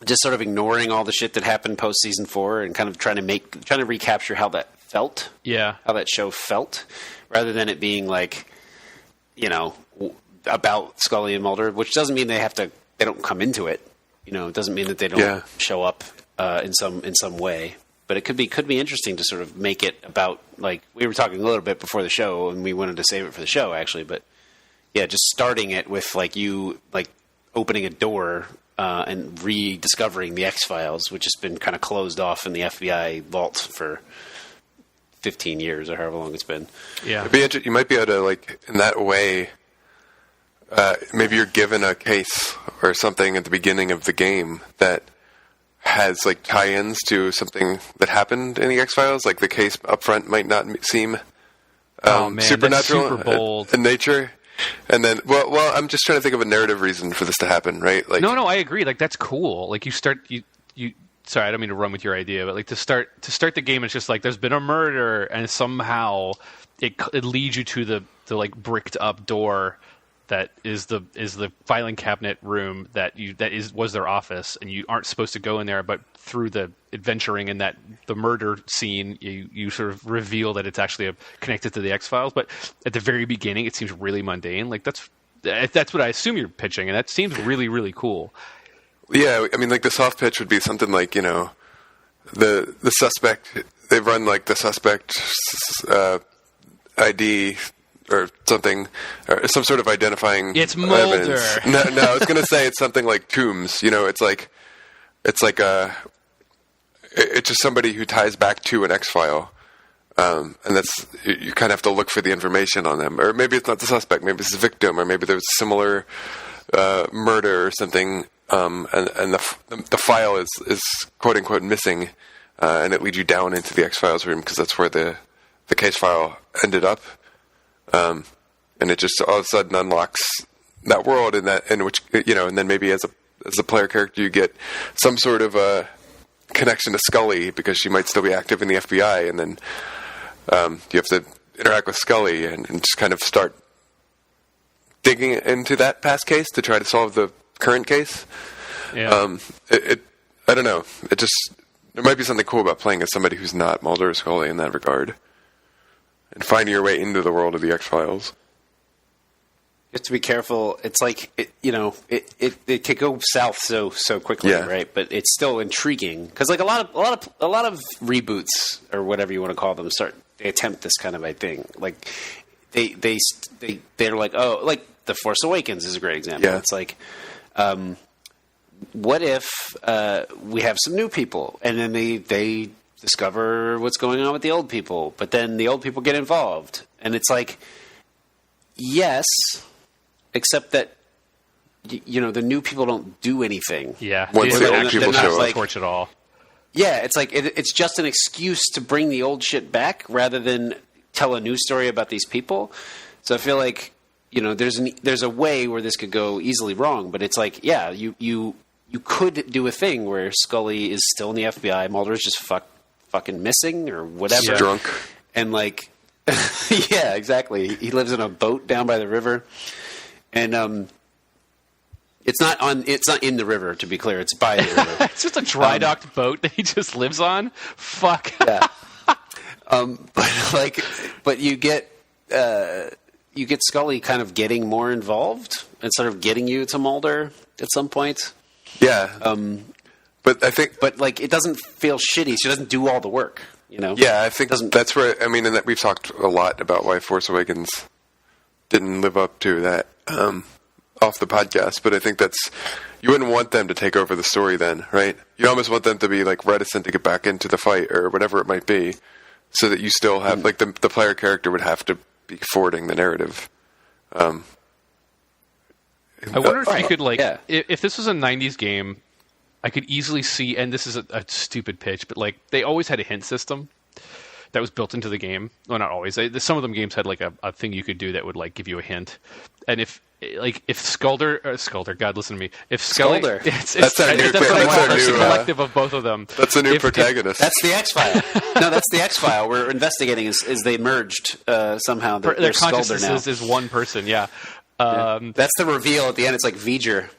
Just sort of ignoring all the shit that happened post season 4 and kind of trying to recapture how that felt. Yeah. How that show felt, rather than it being like, about Scully and Mulder, which doesn't mean they don't come into it. It doesn't mean that they don't show up in some way. But it could be interesting to sort of make it about, like, we were talking a little bit before the show, and we wanted to save it for the show, actually. But, yeah, just starting it with, like, you, like, opening a door and rediscovering the X-Files, which has been kind of closed off in the FBI vault for 15 years or however long it's been. Yeah. You might be able to, like, in that way, maybe you're given a case or something at the beginning of the game that has like tie-ins to something that happened in the X-Files. Like the case up front might not seem supernatural super bold in nature. And then, well, I'm just trying to think of a narrative reason for this to happen, right? Like, no, I agree. Like that's cool. Like you sorry, I don't mean to run with your idea, but like to start the game, it's just like there's been a murder, and somehow it leads you to the like bricked up door that is the filing cabinet room was their office, and you aren't supposed to go in there, but through the adventuring in the murder scene, you sort of reveal that it's actually connected to the X-Files. But at the very beginning, it seems really mundane. Like that's what I assume you're pitching, and that seems really, really cool. Yeah, I mean, like the soft pitch would be something like, the suspect, they run like the suspect ID or something, or some sort of identifying It's Mulder. evidence. No, I was going to say it's something like Tombs. It's just somebody who ties back to an X-File. And that's, you kind of have to look for the information on them. Or maybe it's not the suspect, maybe it's the victim, or maybe there's a similar murder or something, and the file is quote-unquote missing, and it leads you down into the X-Files room because that's where the case file ended up. And it just all of a sudden unlocks that world in which, and then maybe as a player character you get some sort of a connection to Scully because she might still be active in the FBI, and then you have to interact with Scully and just kind of start digging into that past case to try to solve the current case. Yeah. I don't know. There might be something cool about playing as somebody who's not Mulder or Scully in that regard. And finding your way into the world of the X-Files. You have to be careful. It's like it could go south so quickly, right? But it's still intriguing because, like a lot of reboots or whatever you want to call them, they attempt this kind of a thing. Like they're like, oh, like The Force Awakens is a great example. Yeah. It's like, what if we have some new people, and then they discover what's going on with the old people, but then the old people get involved, and it's like, yes, except that the new people don't do anything. Yeah, once the old people show up, torch it all. Yeah, it's like it's just an excuse to bring the old shit back rather than tell a new story about these people. So I feel like there's a way where this could go easily wrong, but it's like, yeah, you could do a thing where Scully is still in the FBI, Mulder is just fucking missing or whatever. Drunk. And like, yeah, exactly. He lives in a boat down by the river, and it's not in the river, to be clear. It's by the river. It's just a dry docked boat that he just lives on. Fuck. Yeah. But you get you get Scully kind of getting more involved and sort of getting you to Mulder at some point. Yeah. But I think... But, like, it doesn't feel shitty. She doesn't do all the work, you know? Yeah, I think that's where... I mean, and that we've talked a lot about why Force Awakens didn't live up to that off the podcast, but I think that's... You wouldn't want them to take over the story then, right? You almost want them to be, like, reticent to get back into the fight or whatever it might be, so that you still have... Like, the player character would have to be forwarding the narrative. I wonder if you could, like... Yeah. If this was a 90s game... I could easily see, and this is a stupid pitch, but like they always had a hint system that was built into the game. Well, not always. Some of them games had like a thing you could do that would like give you a hint. And if Skulder, God, listen to me. If Scully, that's our new collective of both of them. That's a new protagonist. That's the X-File. No, that's the X-File. We're investigating is they merged somehow. Their consciousness is one person. Yeah. That's the reveal at the end. It's like V'ger.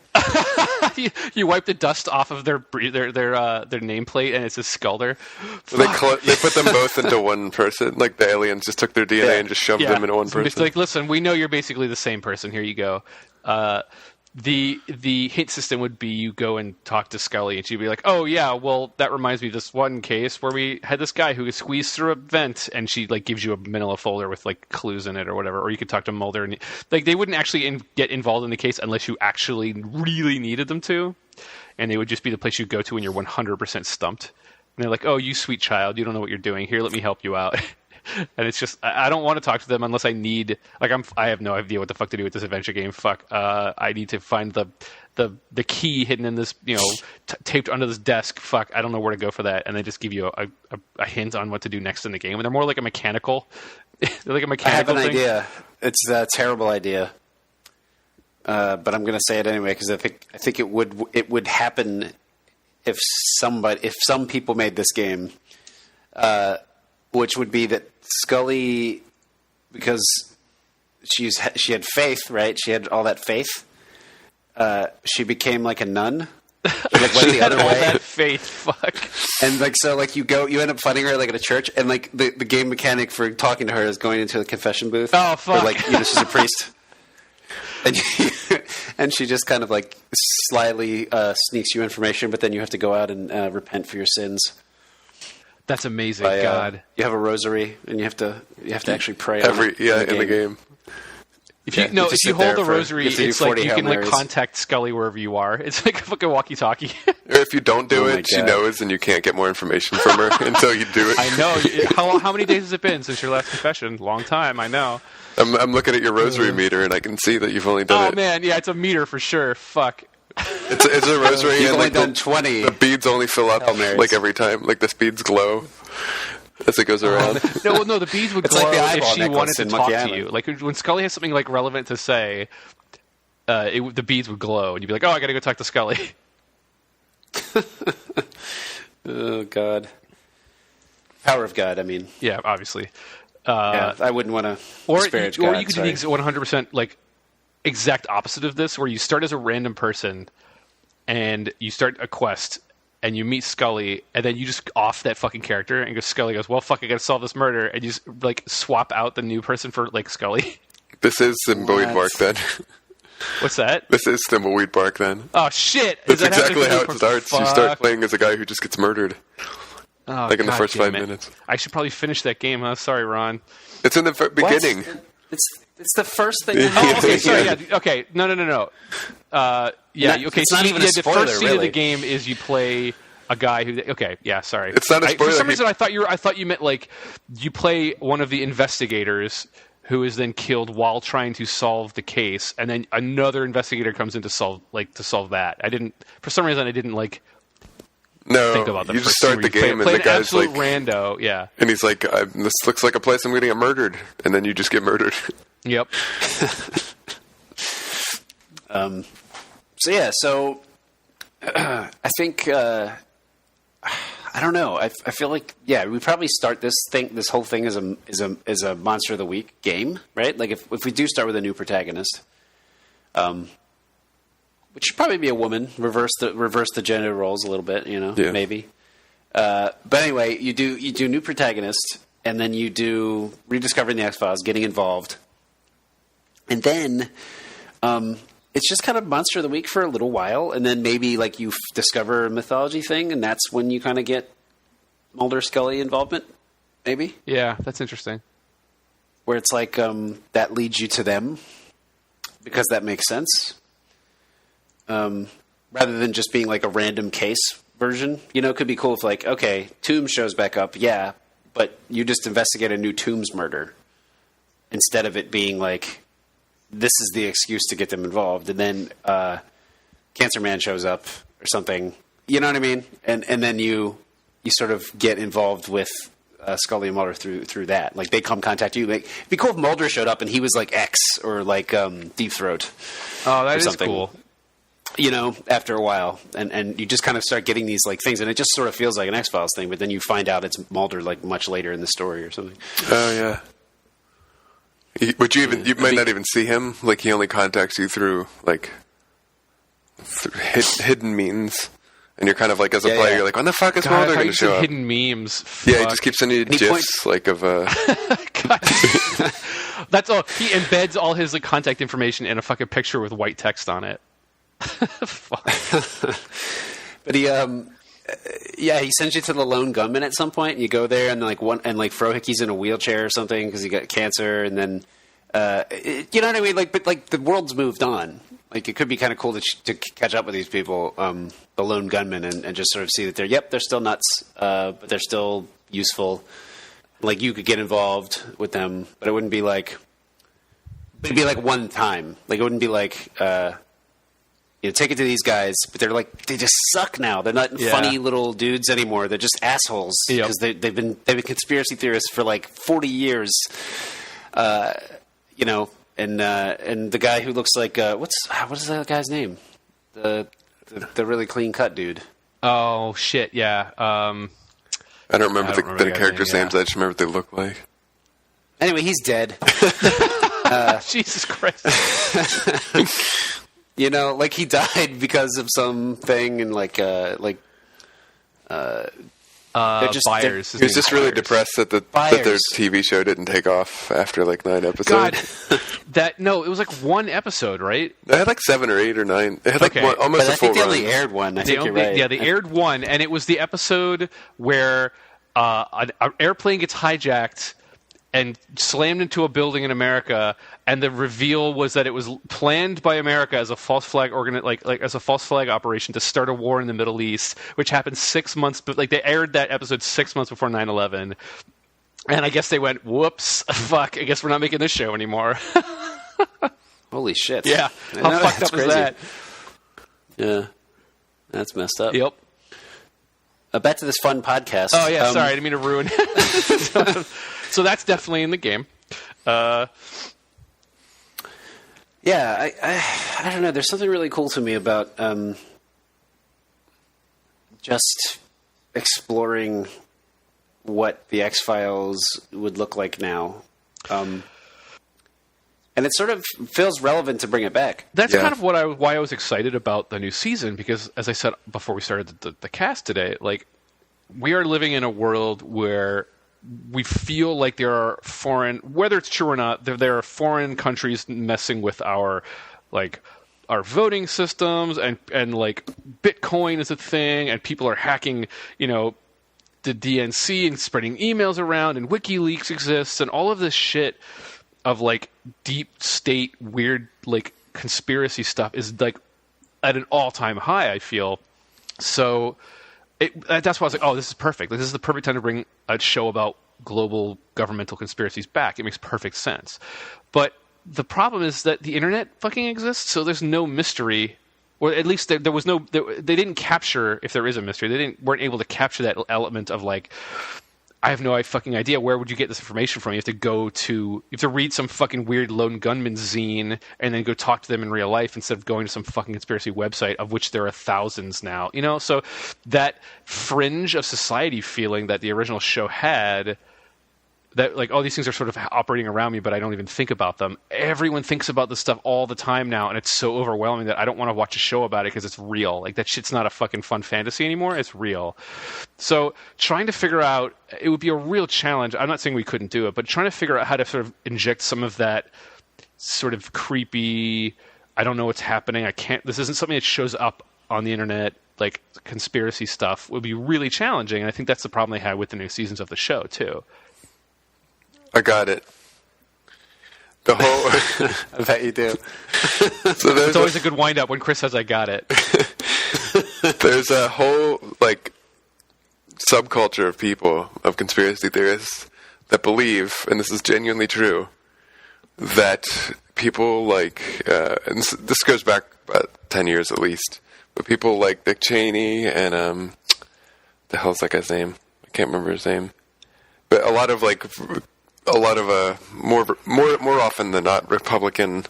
You wipe the dust off of their nameplate, and it's a Skulder. They put them both into one person. Like the aliens just took their DNA and just shoved them into one person. It's like, listen, we know you're basically the same person. Here you go. The hint system would be you go and talk to Scully, and she'd be like, "Oh yeah, well that reminds me of this one case where we had this guy who squeezed through a vent," and she like gives you a manila folder with like clues in it or whatever. Or you could talk to Mulder, and like they wouldn't actually get involved in the case unless you actually really needed them to, and they would just be the place you go to when you're 100% stumped. And they're like, "Oh, you sweet child, you don't know what you're doing. Here, let me help you out." And it's just, I don't want to talk to them unless I need, like, I have no idea what the fuck to do with this adventure game. Fuck, I need to find the key hidden in this, taped under this desk. Fuck, I don't know where to go for that. And they just give you a hint on what to do next in the game. And they're more like a mechanical, they're like a mechanical I have thing. Idea. It's a terrible idea. But I'm going to say it anyway, because I think it would happen if some people made this game, which would be that Scully, because she had faith, right? She had all that faith. She became like a nun. She like went the other way. All that faith, fuck. And like so, like you end up finding her like at a church, and like the game mechanic for talking to her is going into the confession booth. Oh fuck! Or, like she's a priest. And she just kind of like slyly sneaks you information, but then you have to go out and repent for your sins. That's amazing. God, you have a rosary, and you have to actually pray in the game. If you hold the rosary, it's like you can like contact Scully wherever you are. It's like a fucking walkie-talkie. Or if you don't do it, she knows, and you can't get more information from her until you do it. I know. How many days has it been since your last confession? Long time. I know. I'm looking at your rosary meter, and I can see that you've only done it. Oh man, yeah, it's a meter for sure. Fuck. It's a rosary, you've and only like done 20. The beads only fill up like every time. Like the beads glow as it goes around. The beads would glow like if she wanted to talk to you. Like when Scully has something like relevant to say, the beads would glow, and you'd be like, "Oh, I got to go talk to Scully." Oh God, power of God. I mean, yeah, obviously. I wouldn't want to disparage God. Or you could do the 100% like exact opposite of this, where you start as a random person and you start a quest and you meet Scully, and then you just off that fucking character and Scully goes, "Well, fuck, I gotta solve this murder," and you just like swap out the new person for like Scully. This is Thimbleweed Bark then. What's that? This is Thimbleweed Bark then. Oh shit! That's exactly how it starts. Fuck. You start playing as a guy who just gets murdered. Oh, like in the first 5 minutes. I should probably finish that game, huh? Sorry, Ron. It's in the beginning. It's the first thing. Okay, sorry. Yeah. Okay. No. Yeah. Okay. It's not even a spoiler, the first scene of the game is you play a guy who. Okay. Yeah. Sorry. It's not a spoiler. For some reason, I thought you meant like you play one of the investigators who is then killed while trying to solve the case, and then another investigator comes in to solve that. For some reason, I didn't like. No, think about the you just start the game and the guy's like rando, yeah. And he's like, "This looks like a place I'm going to get murdered," and then you just get murdered. Yep. So I think I don't know. I feel like we probably start this whole thing as a Monster of the Week game, right? Like if we do start with a new protagonist, which should probably be a woman. Reverse the gender roles a little bit, maybe. But anyway, you do new protagonist, and then you do rediscovering the X-Files, getting involved, And then it's just kind of Monster of the Week for a little while, and then maybe like you discover a mythology thing, and that's when you kind of get Mulder Scully involvement, maybe? Yeah, that's interesting. Where it's like that leads you to them because that makes sense. Rather than just being like a random case version. You know, it could be cool if like, okay, Toombs shows back up, yeah, but you just investigate a new Toombs murder instead of it being like, this is the excuse to get them involved. And then Cancer Man shows up or something. You know what I mean? And then you sort of get involved with Scully and Mulder through that. Like, they come contact you. Like, it'd be cool if Mulder showed up and he was like X or like Deep Throat. Oh, that is something. Cool. You know, after a while, and you just kind of start getting these like things, and it just sort of feels like an X-Files thing. But then you find out it's Mulder like much later in the story or something. Oh yeah. Would you even? You might not even see him. Like, he only contacts you through like hidden means, and you're kind of like, as a player, you're like, when the fuck is Mulder going to show up? Hidden memes. Yeah, he just keeps sending you gifs like of That's all. He embeds all his like contact information in a fucking picture with white text on it. But he sends you to the Lone Gunman at some point. And you go there, and like Frohicke's in a wheelchair or something because he got cancer, and then you know what I mean. Like, but like the world's moved on. Like, it could be kind of cool to catch up with these people, the Lone Gunman, and just sort of see that they're still nuts, but they're still useful. Like, you could get involved with them, but it wouldn't be like. It'd be like one time. Like, it wouldn't be like. Take it to these guys, but they just suck now. They're not funny little dudes anymore. They're just assholes because they've been conspiracy theorists for like 40 years. You know, and the guy who looks like what is that guy's name? The really clean cut dude. Oh shit! Yeah. I don't remember the characters' names. I just remember what they look like. Anyway, he's dead. Jesus Christ. You know, like, he died because of something, and Byers. He was just really depressed that their TV show didn't take off after like 9 episodes. God, it was like one episode, right? It had like 7 or 8 or 9. It had like almost a full run. I think they only aired one. I think you're right. Yeah, they aired one, and it was the episode where an airplane gets hijacked and slammed into a building in America, and the reveal was that it was planned by America as a false flag as a false flag operation to start a war in the Middle East, which happened 6 months. But like, they aired that episode 6 months before 9/11, and I guess they went, "Whoops, fuck! I guess we're not making this show anymore." Holy shit! Yeah, how fucked up is that? Yeah, that's messed up. Yep. Back to this fun podcast. Oh yeah, sorry, I didn't mean to ruin. So that's definitely in the game. Yeah, I don't know. There's something really cool to me about just exploring what the X-Files would look like now. And it sort of feels relevant to bring it back. That's kind of why I was excited about the new season, because, as I said before we started the cast today, like, we are living in a world where we feel like there are foreign, whether it's true or not, there are foreign countries messing with our voting systems, and like Bitcoin is a thing, and people are hacking, the DNC and spreading emails around, and WikiLeaks exists, and all of this shit of like deep state weird like conspiracy stuff is like at an all-time high, I feel. So that's why I was like, oh, this is perfect. This is the perfect time to bring a show about global governmental conspiracies back. It makes perfect sense. But the problem is that the internet fucking exists, so there's no mystery. Or at least there was no... They didn't capture, if there is a mystery, they weren't able to capture that element of like, I have no fucking idea. Where would you get this information from? You have to read some fucking weird Lone Gunman zine and then go talk to them in real life instead of going to some fucking conspiracy website, of which there are thousands now. So that fringe of society feeling that the original show had, that like, oh, these things are sort of operating around me, but I don't even think about them. Everyone thinks about this stuff all the time now, and it's so overwhelming that I don't want to watch a show about it because it's real. Like, that shit's not a fucking fun fantasy anymore. It's real. So trying to figure out, it would be a real challenge. I'm not saying we couldn't do it, but trying to figure out how to sort of inject some of that sort of creepy, I don't know what's happening, this isn't something that shows up on the internet, like conspiracy stuff, would be really challenging. And I think that's the problem they had with the new seasons of the show, too. I got it. The whole... I bet you do. So it's always a good wind-up when Chris says, I got it. There's a whole, like, subculture of people, of conspiracy theorists, that believe, and this is genuinely true, that people like, and this goes back about 10 years at least, but people like Dick Cheney and, the hell's that guy's name? I can't remember his name. But a lot of more often than not, Republican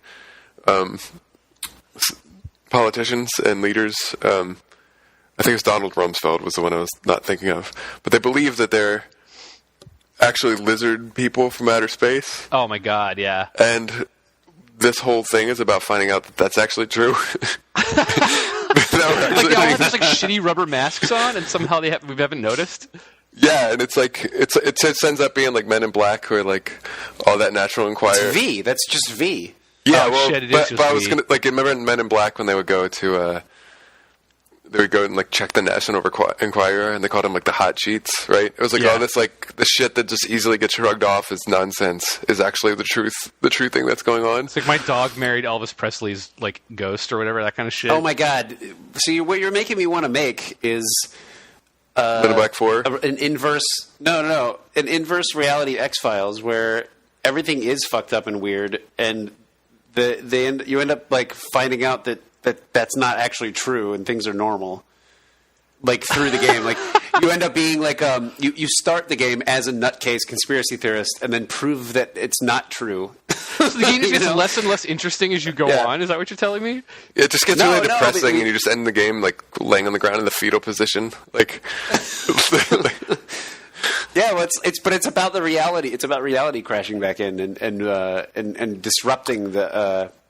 politicians and leaders, I think it's Donald Rumsfeld was the one I was not thinking of, but they believe that they're actually lizard people from outer space. Oh my god, yeah. And this whole thing is about finding out that that's actually true. Like they all have these like shitty rubber masks on, and somehow we haven't noticed. Yeah, and it's like it ends up being like Men in Black, who are like all that Natural Enquirer. It's V. That's just V. Yeah, oh, well, shit, it is but just I was V. gonna like remember in Men in Black when they would go to they would go and like check the National Enquirer, and they called them like the hot sheets, right? It was like all this like the shit that just easily gets shrugged off as nonsense is actually the true thing that's going on. It's like my dog married Elvis Presley's like ghost or whatever, that kind of shit. Oh my god! See, what you're making me want to make is Men in Black 4? an inverse. No, an inverse reality X-Files where everything is fucked up and weird, and you end up like finding out that that's not actually true, and things are normal. Like through the game, like you end up being like you start the game as a nutcase conspiracy theorist, and then prove that it's not true. So the game just gets less and less interesting as you go on. Is that what you're telling me? It just gets really depressing, and you just end the game like laying on the ground in the fetal position, like. Yeah, well, it's about the reality. It's about reality crashing back in and disrupting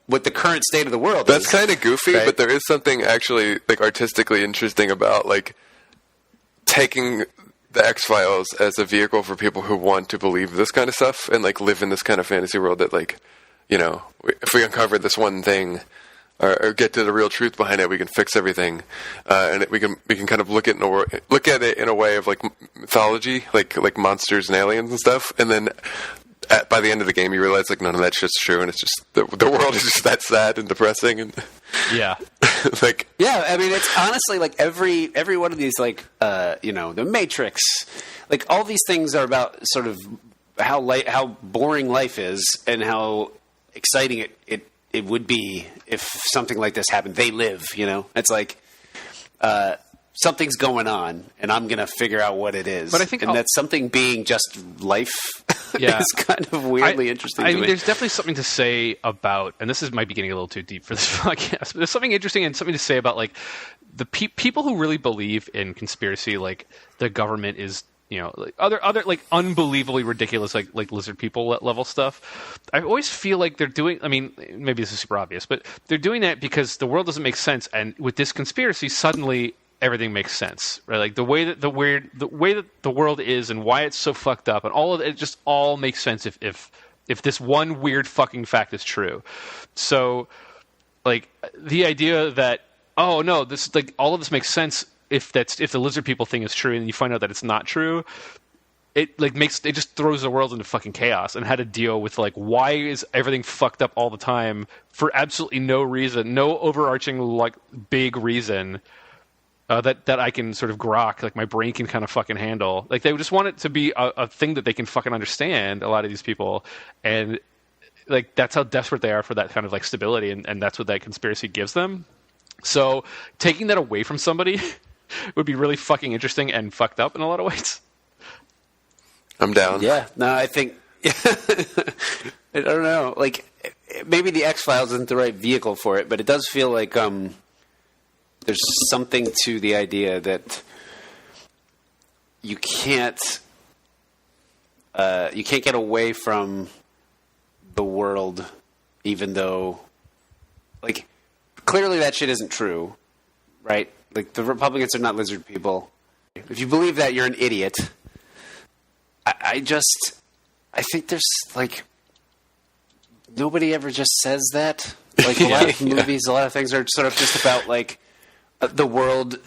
what the current state of the world That's is. That's kind of goofy, right? but there is something actually like artistically interesting about like taking the X-Files as a vehicle for people who want to believe this kind of stuff and like live in this kind of fantasy world that like, you know, if we uncover this one thing or get to the real truth behind it, we can fix everything, and we can kind of look at it in a way of like mythology, like monsters and aliens and stuff, and then. By the end of the game, you realize like none of that shit's true, and it's just the world is just that sad and depressing, and yeah, like yeah. I mean, it's honestly like every one of these like the Matrix, like all these things are about sort of how boring life is and how exciting it would be if something like this happened. They live, It's like something's going on, and I'm gonna figure out what it is. But I think that something being just life. Yeah. It's kind of weirdly interesting to me. There's definitely something to say about, and this might be getting a little too deep for this podcast, but there's something interesting and something to say about like the people who really believe in conspiracy, like the government is, like other like unbelievably ridiculous like lizard people level stuff. I always feel like they're doing. I mean, maybe this is super obvious, but they're doing that because the world doesn't make sense, and with this conspiracy, suddenly everything makes sense, right? Like the way that the world is and why it's so fucked up and all of it just all makes sense if this one weird fucking fact is true. So like the idea that, oh no, this like all of this makes sense if the lizard people thing is true and you find out that it's not true, it just throws the world into fucking chaos, and how to deal with like why is everything fucked up all the time for absolutely no reason, no overarching like big reason. That I can sort of grok, like my brain can kind of fucking handle. Like they just want it to be a thing that they can fucking understand, a lot of these people. And like that's how desperate they are for that kind of like stability, and that's what that conspiracy gives them. So taking that away from somebody would be really fucking interesting and fucked up in a lot of ways. I'm down. Yeah. No, I think I don't know. Like maybe the X-Files isn't the right vehicle for it, but it does feel like there's something to the idea that you can't get away from the world, even though, like, clearly that shit isn't true, right? Like, the Republicans are not lizard people. If you believe that, you're an idiot. I think there's, like, nobody ever just says that. Like, a lot of movies, a lot of things are sort of just about, like, the world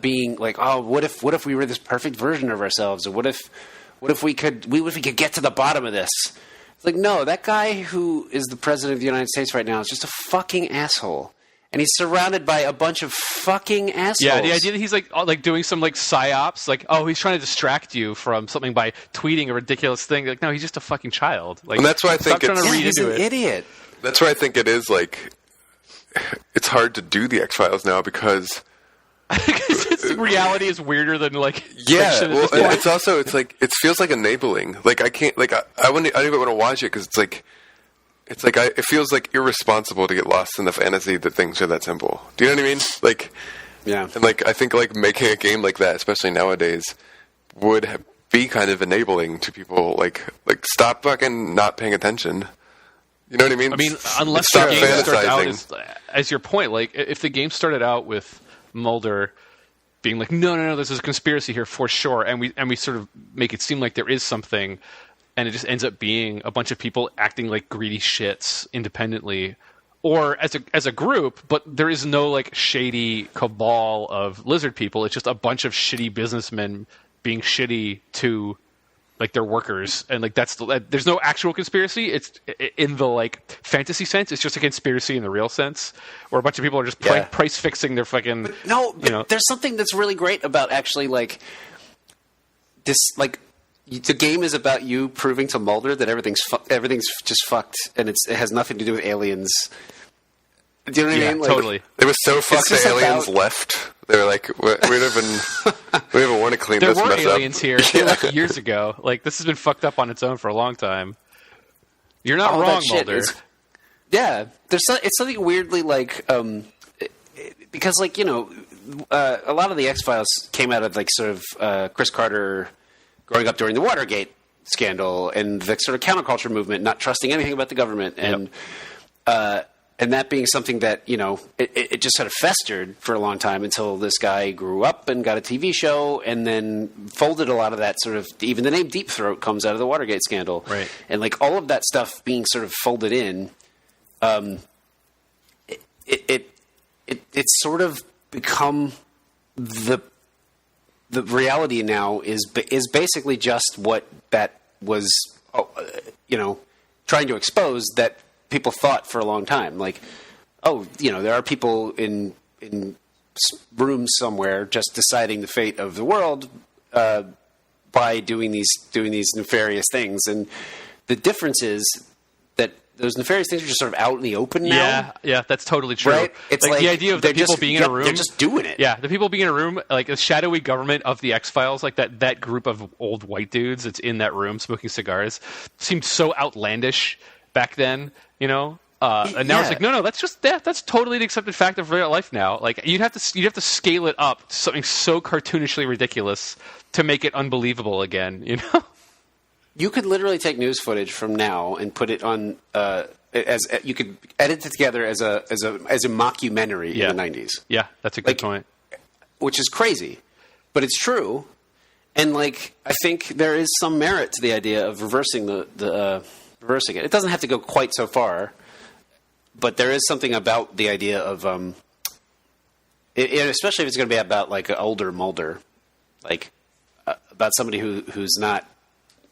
being like, oh, what if we were this perfect version of ourselves? Or what if we could get to the bottom of this? It's like, no, that guy who is the president of the United States right now is just a fucking asshole. And he's surrounded by a bunch of fucking assholes. Yeah, the idea that he's like doing some like psyops, like, oh, he's trying to distract you from something by tweeting a ridiculous thing. Like, no, he's just a fucking child. Like, and that's why I think he's an idiot. That's why I think it is like it's hard to do the X-Files now because reality is weirder than like fiction. Well, and it's like it feels like enabling. Like I can't like I wouldn't even want to watch it because it feels like irresponsible to get lost in the fantasy that things are that simple. Do you know what I mean? Like, yeah. And like I think like making a game like that, especially nowadays, would be kind of enabling to people. Like stop fucking not paying attention. You know what I mean? I mean, unless the game starts out as your point, like if the game started out with Mulder being like, no, there's a conspiracy here for sure, and we sort of make it seem like there is something, and it just ends up being a bunch of people acting like greedy shits independently, or as a group, but there is no like shady cabal of lizard people. It's just a bunch of shitty businessmen being shitty to like their workers, and like there's no actual conspiracy. It's in the like fantasy sense. It's just a conspiracy in the real sense, where a bunch of people are just price fixing their fucking. But there's something that's really great about actually like this. Like the game is about you proving to Mulder that everything's just fucked, and it has nothing to do with aliens. Do you know what I mean? Like, totally. It was so fucked the aliens left. They were like, we don't want to clean this mess up. There were aliens here like years ago. Like, this has been fucked up on its own for a long time. You're not wrong, Mulder. It's something weirdly like because like a lot of the X-Files came out of like sort of Chris Carter growing up during the Watergate scandal and the sort of counterculture movement, not trusting anything about the government, and that being something that, it just sort of festered for a long time until this guy grew up and got a TV show and then folded a lot of that sort of, even the name Deep Throat comes out of the Watergate scandal. Right. And like all of that stuff being sort of folded in, it's sort of become the reality now is basically just what that was, trying to expose that people thought for a long time, like, there are people in rooms somewhere just deciding the fate of the world by doing these nefarious things, and the difference is that those nefarious things are just sort of out in the open now. Yeah, that's totally true. Right? It's like the idea of the people being in a room. They're just doing it. Yeah, the people being in a room, like a shadowy government of the X-Files, like that group of old white dudes that's in that room smoking cigars, seemed so outlandish back then, and now it's like, no, that's totally the accepted fact of real life now. Like you'd have to scale it up to something so cartoonishly ridiculous to make it unbelievable again, You could literally take news footage from now and put it on as you could edit it together as a mockumentary in the 90s. Yeah, that's a good point. Which is crazy, but it's true. And like I think there is some merit to the idea of reversing reversing it. It doesn't have to go quite so far, but there is something about the idea of especially if it's going to be about like an older Mulder, like about somebody who's not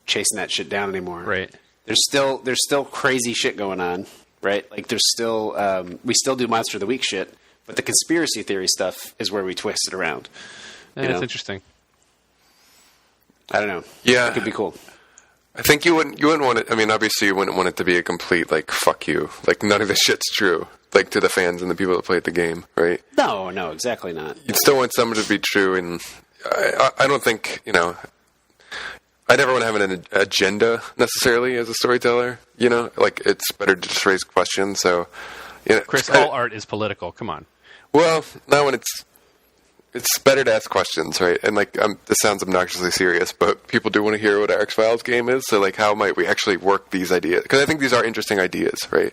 chasing that shit down anymore. Right. There's still crazy shit going on, right? Like there's still we still do Monster of the Week shit, but the conspiracy theory stuff is where we twist it around. That's interesting. I don't know. Yeah, it could be cool. I think you wouldn't want it. I mean, obviously, you wouldn't want it to be a complete like "fuck you." Like none of this shit's true. Like to the fans and the people that played the game, right? No, exactly not. You'd still want some to be true, and I don't think I never want to have an agenda necessarily as a storyteller. Like it's better to just raise questions. So, Chris, all art is political. Come on. Well, not when it's better to ask questions, right? And like, this sounds obnoxiously serious, but people do want to hear what our X-Files game is. So like, how might we actually work these ideas? Because I think these are interesting ideas, right?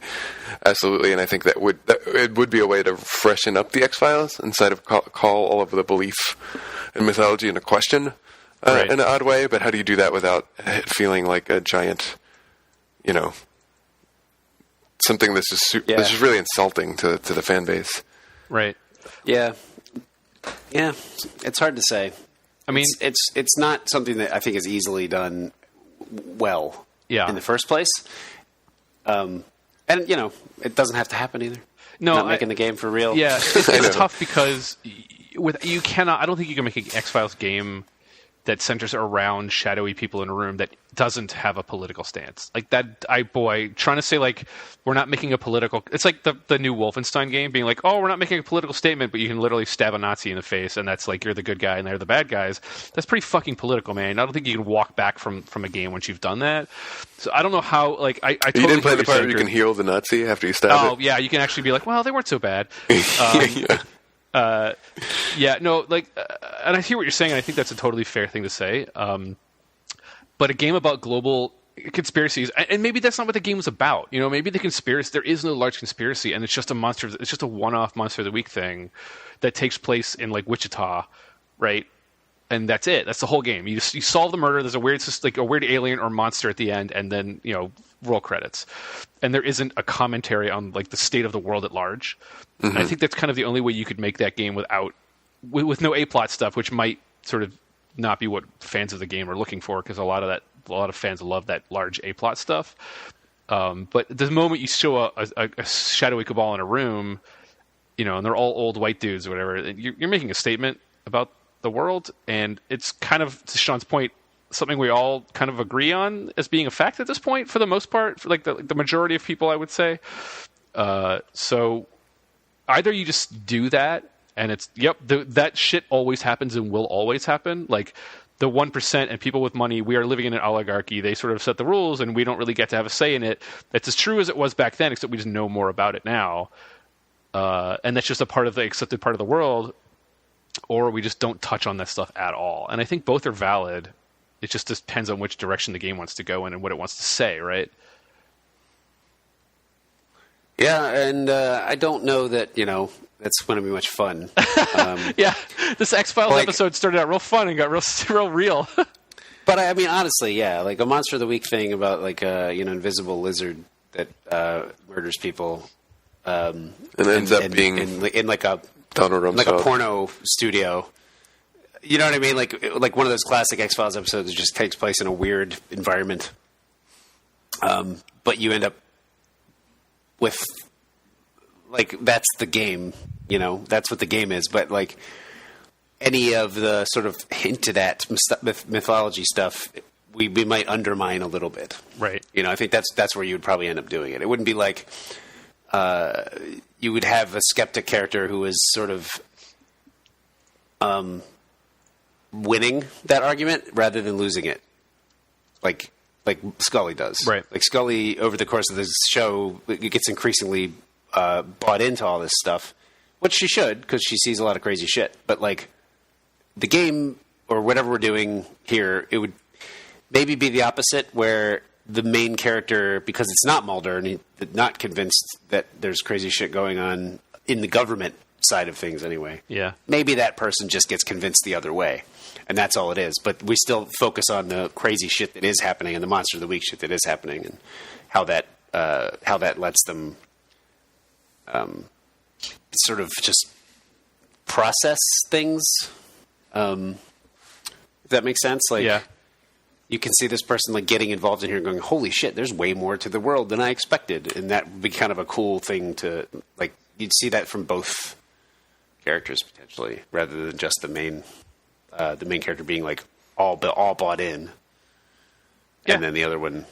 Absolutely. And I think that it would be a way to freshen up the X-Files instead of call all of the belief and mythology into question in an odd way. But how do you do that without feeling like a giant, something that's that's just really insulting to the fan base. Right. Yeah. Yeah. It's hard to say. I mean, it's not something that I think is easily done well in the first place. And, it doesn't have to happen either. No, not making the game for real. Yeah, it's tough because you cannot. I don't think you can make an X-Files game that centers around shadowy people in a room that doesn't have a political stance. Like that, trying to say like we're not making a political. It's like the new Wolfenstein game being like, oh, we're not making a political statement, but you can literally stab a Nazi in the face, and that's like you're the good guy and they're the bad guys. That's pretty fucking political, man. I don't think you can walk back from a game once you've done that. So I don't know how. Like I totally you didn't play the part where you can heal the Nazi after you stab it. Oh yeah, you can actually be like, well, they weren't so bad. And I hear what you're saying, and I think that's a totally fair thing to say. But a game about global conspiracies, and maybe that's not what the game was about. Maybe the conspiracy, there is no large conspiracy, and it's just a one-off Monster of the Week thing that takes place in like Wichita, right? And that's it. That's the whole game. You solve the murder. There's a weird alien or monster at the end, and then roll credits. And there isn't a commentary on like the state of the world at large. Mm-hmm. And I think that's kind of the only way you could make that game with no A-plot stuff, which might sort of not be what fans of the game are looking for, because a lot of fans love that large A-plot stuff. But the moment you show a shadowy cabal in a room, and they're all old white dudes or whatever, you're making a statement about the world, and it's kind of, to Sean's point, something we all kind of agree on as being a fact at this point, for the most part, for like the majority of people, I would say. So either you just do that, and it's that shit always happens and will always happen. Like the 1% and people with money, we are living in an oligarchy. They sort of set the rules, and we don't really get to have a say in it. That's as true as it was back then, except we just know more about it now. And that's just a part of the accepted part of the world. Or we just don't touch on that stuff at all. And I think both are valid. It just depends on which direction the game wants to go in and what it wants to say, right? Yeah, and I don't know that, that's going to be much fun. Yeah, this X-Files episode started out real fun and got real real. But I mean, honestly, yeah, like a Monster of the Week thing about like invisible lizard that murders people. And ends up being in like a Donald Rumsfeld. Like a porno studio. You know what I mean? Like one of those classic X-Files episodes that just takes place in a weird environment. But you end up with, like, that's the game, that's what the game is. But, like, any of the sort of hinted at mythology stuff, we might undermine a little bit. Right. I think that's where you would probably end up doing it. It wouldn't be like you would have a skeptic character who is sort of winning that argument rather than losing it, like Scully does. Right. Like Scully, over the course of this show, it gets increasingly bought into all this stuff, which she should, because she sees a lot of crazy shit. But like the game or whatever we're doing here, it would maybe be the opposite, where the main character, because it's not Mulder and he's not convinced that there's crazy shit going on in the government side of things anyway. Yeah. Maybe that person just gets convinced the other way, and that's all it is. But we still focus on the crazy shit that is happening and the Monster of the Week shit that is happening, and how that lets them sort of just process things. If that makes sense? Like, yeah. You can see this person like getting involved in here and going, holy shit, there's way more to the world than I expected. And that would be kind of a cool thing to, like, you'd see that from both characters potentially, rather than just the main character being like all bought in. Yeah. And then the other one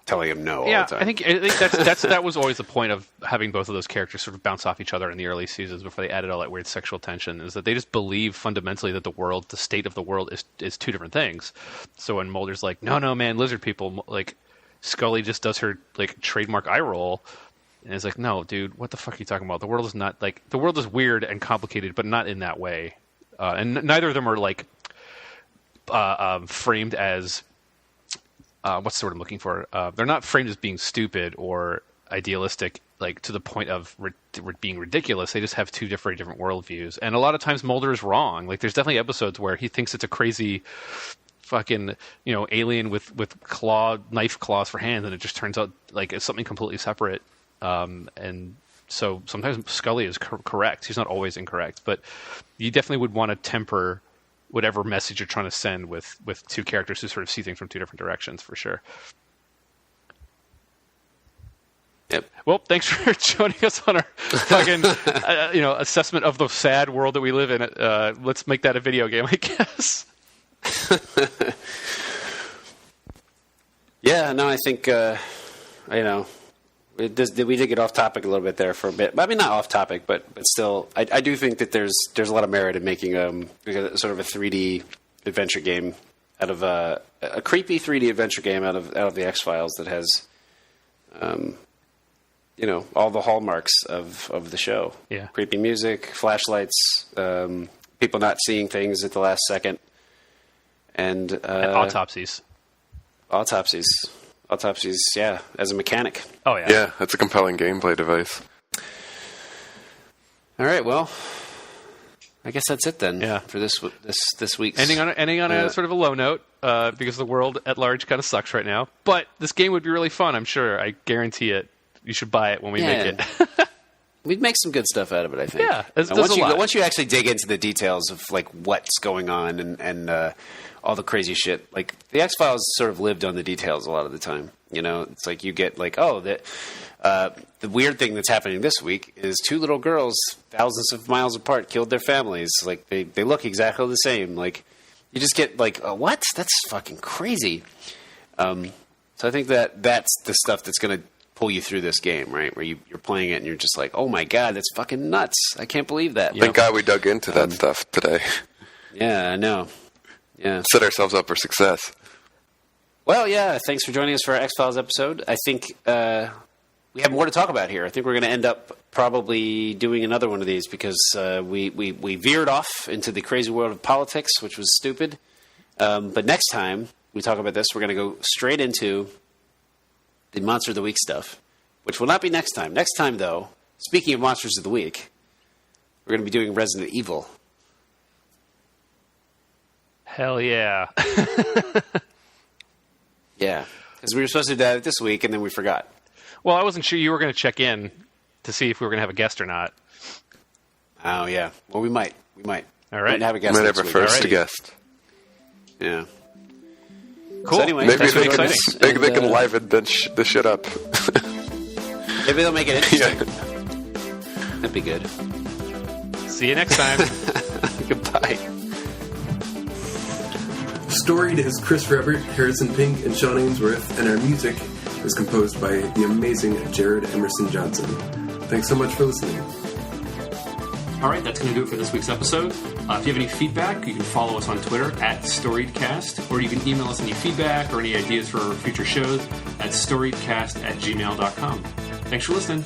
telling him no all Yeah, the time. I think that was always the point of having both of those characters sort of bounce off each other in the early seasons before they added all that weird sexual tension, is that they just believe fundamentally that the state of the world is two different things. So when Mulder's like, no, man, lizard people, like Scully just does her like trademark eye roll, and it's like, no, dude, what the fuck are you talking about? The world is not like, the world is weird and complicated, but not in that way. And neither of them are like framed as what's the word I'm looking for? They're not framed as being stupid or idealistic, like to the point of being ridiculous. They just have two very different worldviews. And a lot of times Mulder is wrong. Like there's definitely episodes where he thinks it's a crazy fucking alien with knife claws for hands, and it just turns out like it's something completely separate. And so sometimes Scully is correct. He's not always incorrect, but you definitely would want to temper whatever message you're trying to send with two characters who sort of see things from two different directions, for sure. Yep. Well, thanks for joining us on our fucking assessment of the sad world that we live in. Let's make that a video game, I guess. Yeah, no, I think we did get off topic a little bit there for a bit. I mean, not off topic, but still, I do think that there's a lot of merit in making sort of a 3D adventure game out of a creepy 3D adventure game out of the X-Files that has all the hallmarks of the show. Yeah. Creepy music, flashlights, people not seeing things at the last second, and autopsies. Autopsies, yeah, as a mechanic. Oh, yeah. Yeah, that's a compelling gameplay device. All right, well, I guess that's it then. Yeah. For this week's. Ending on a sort of a low note, because the world at large kind of sucks right now. But this game would be really fun, I'm sure. I guarantee it. You should buy it when we make it. We'd make some good stuff out of it, I think. Yeah, there's a lot. Once you actually dig into the details of like what's going on and all the crazy shit, like the X-Files sort of lived on the details a lot of the time. It's like you get like, the weird thing that's happening this week is two little girls thousands of miles apart killed their families. Like they look exactly the same. Like you just get like, what? That's fucking crazy. So I think that's the stuff that's going to pull you through this game, right? Where you're playing it and you're just like, oh my god, that's fucking nuts. I can't believe that. Thank God we dug into that stuff today. Yeah, I know. Yeah. Set ourselves up for success. Well, yeah, thanks for joining us for our X-Files episode. I think we have more to talk about here. I think we're going to end up probably doing another one of these because we veered off into the crazy world of politics, which was stupid. But next time we talk about this, we're going to go straight into the Monster of the Week stuff, which will not be next time. Next time, though, speaking of Monsters of the Week, we're going to be doing Resident Evil. Hell yeah. Yeah, because we were supposed to do that this week, and then we forgot. Well, I wasn't sure you were going to check in to see if we were going to have a guest or not. Oh, yeah. Well, we might. All right. We might have a guest Might next have a week. first Alrighty. guest. Yeah. Cool. So anyway, Maybe thanks for they joining can, us, they can and, liven the shit up. maybe they'll make it interesting. Yeah. That'd be good. See you next time. Goodbye. Storied is Chris Rebbert, Harrison Pink, and Sean Ainsworth, and our music is composed by the amazing Jared Emerson Johnson. Thanks so much for listening. All right, that's going to do it for this week's episode. If you have any feedback, you can follow us on Twitter at storiedcast, or you can email us any feedback or any ideas for future shows at storiedcast@gmail.com. Thanks for listening.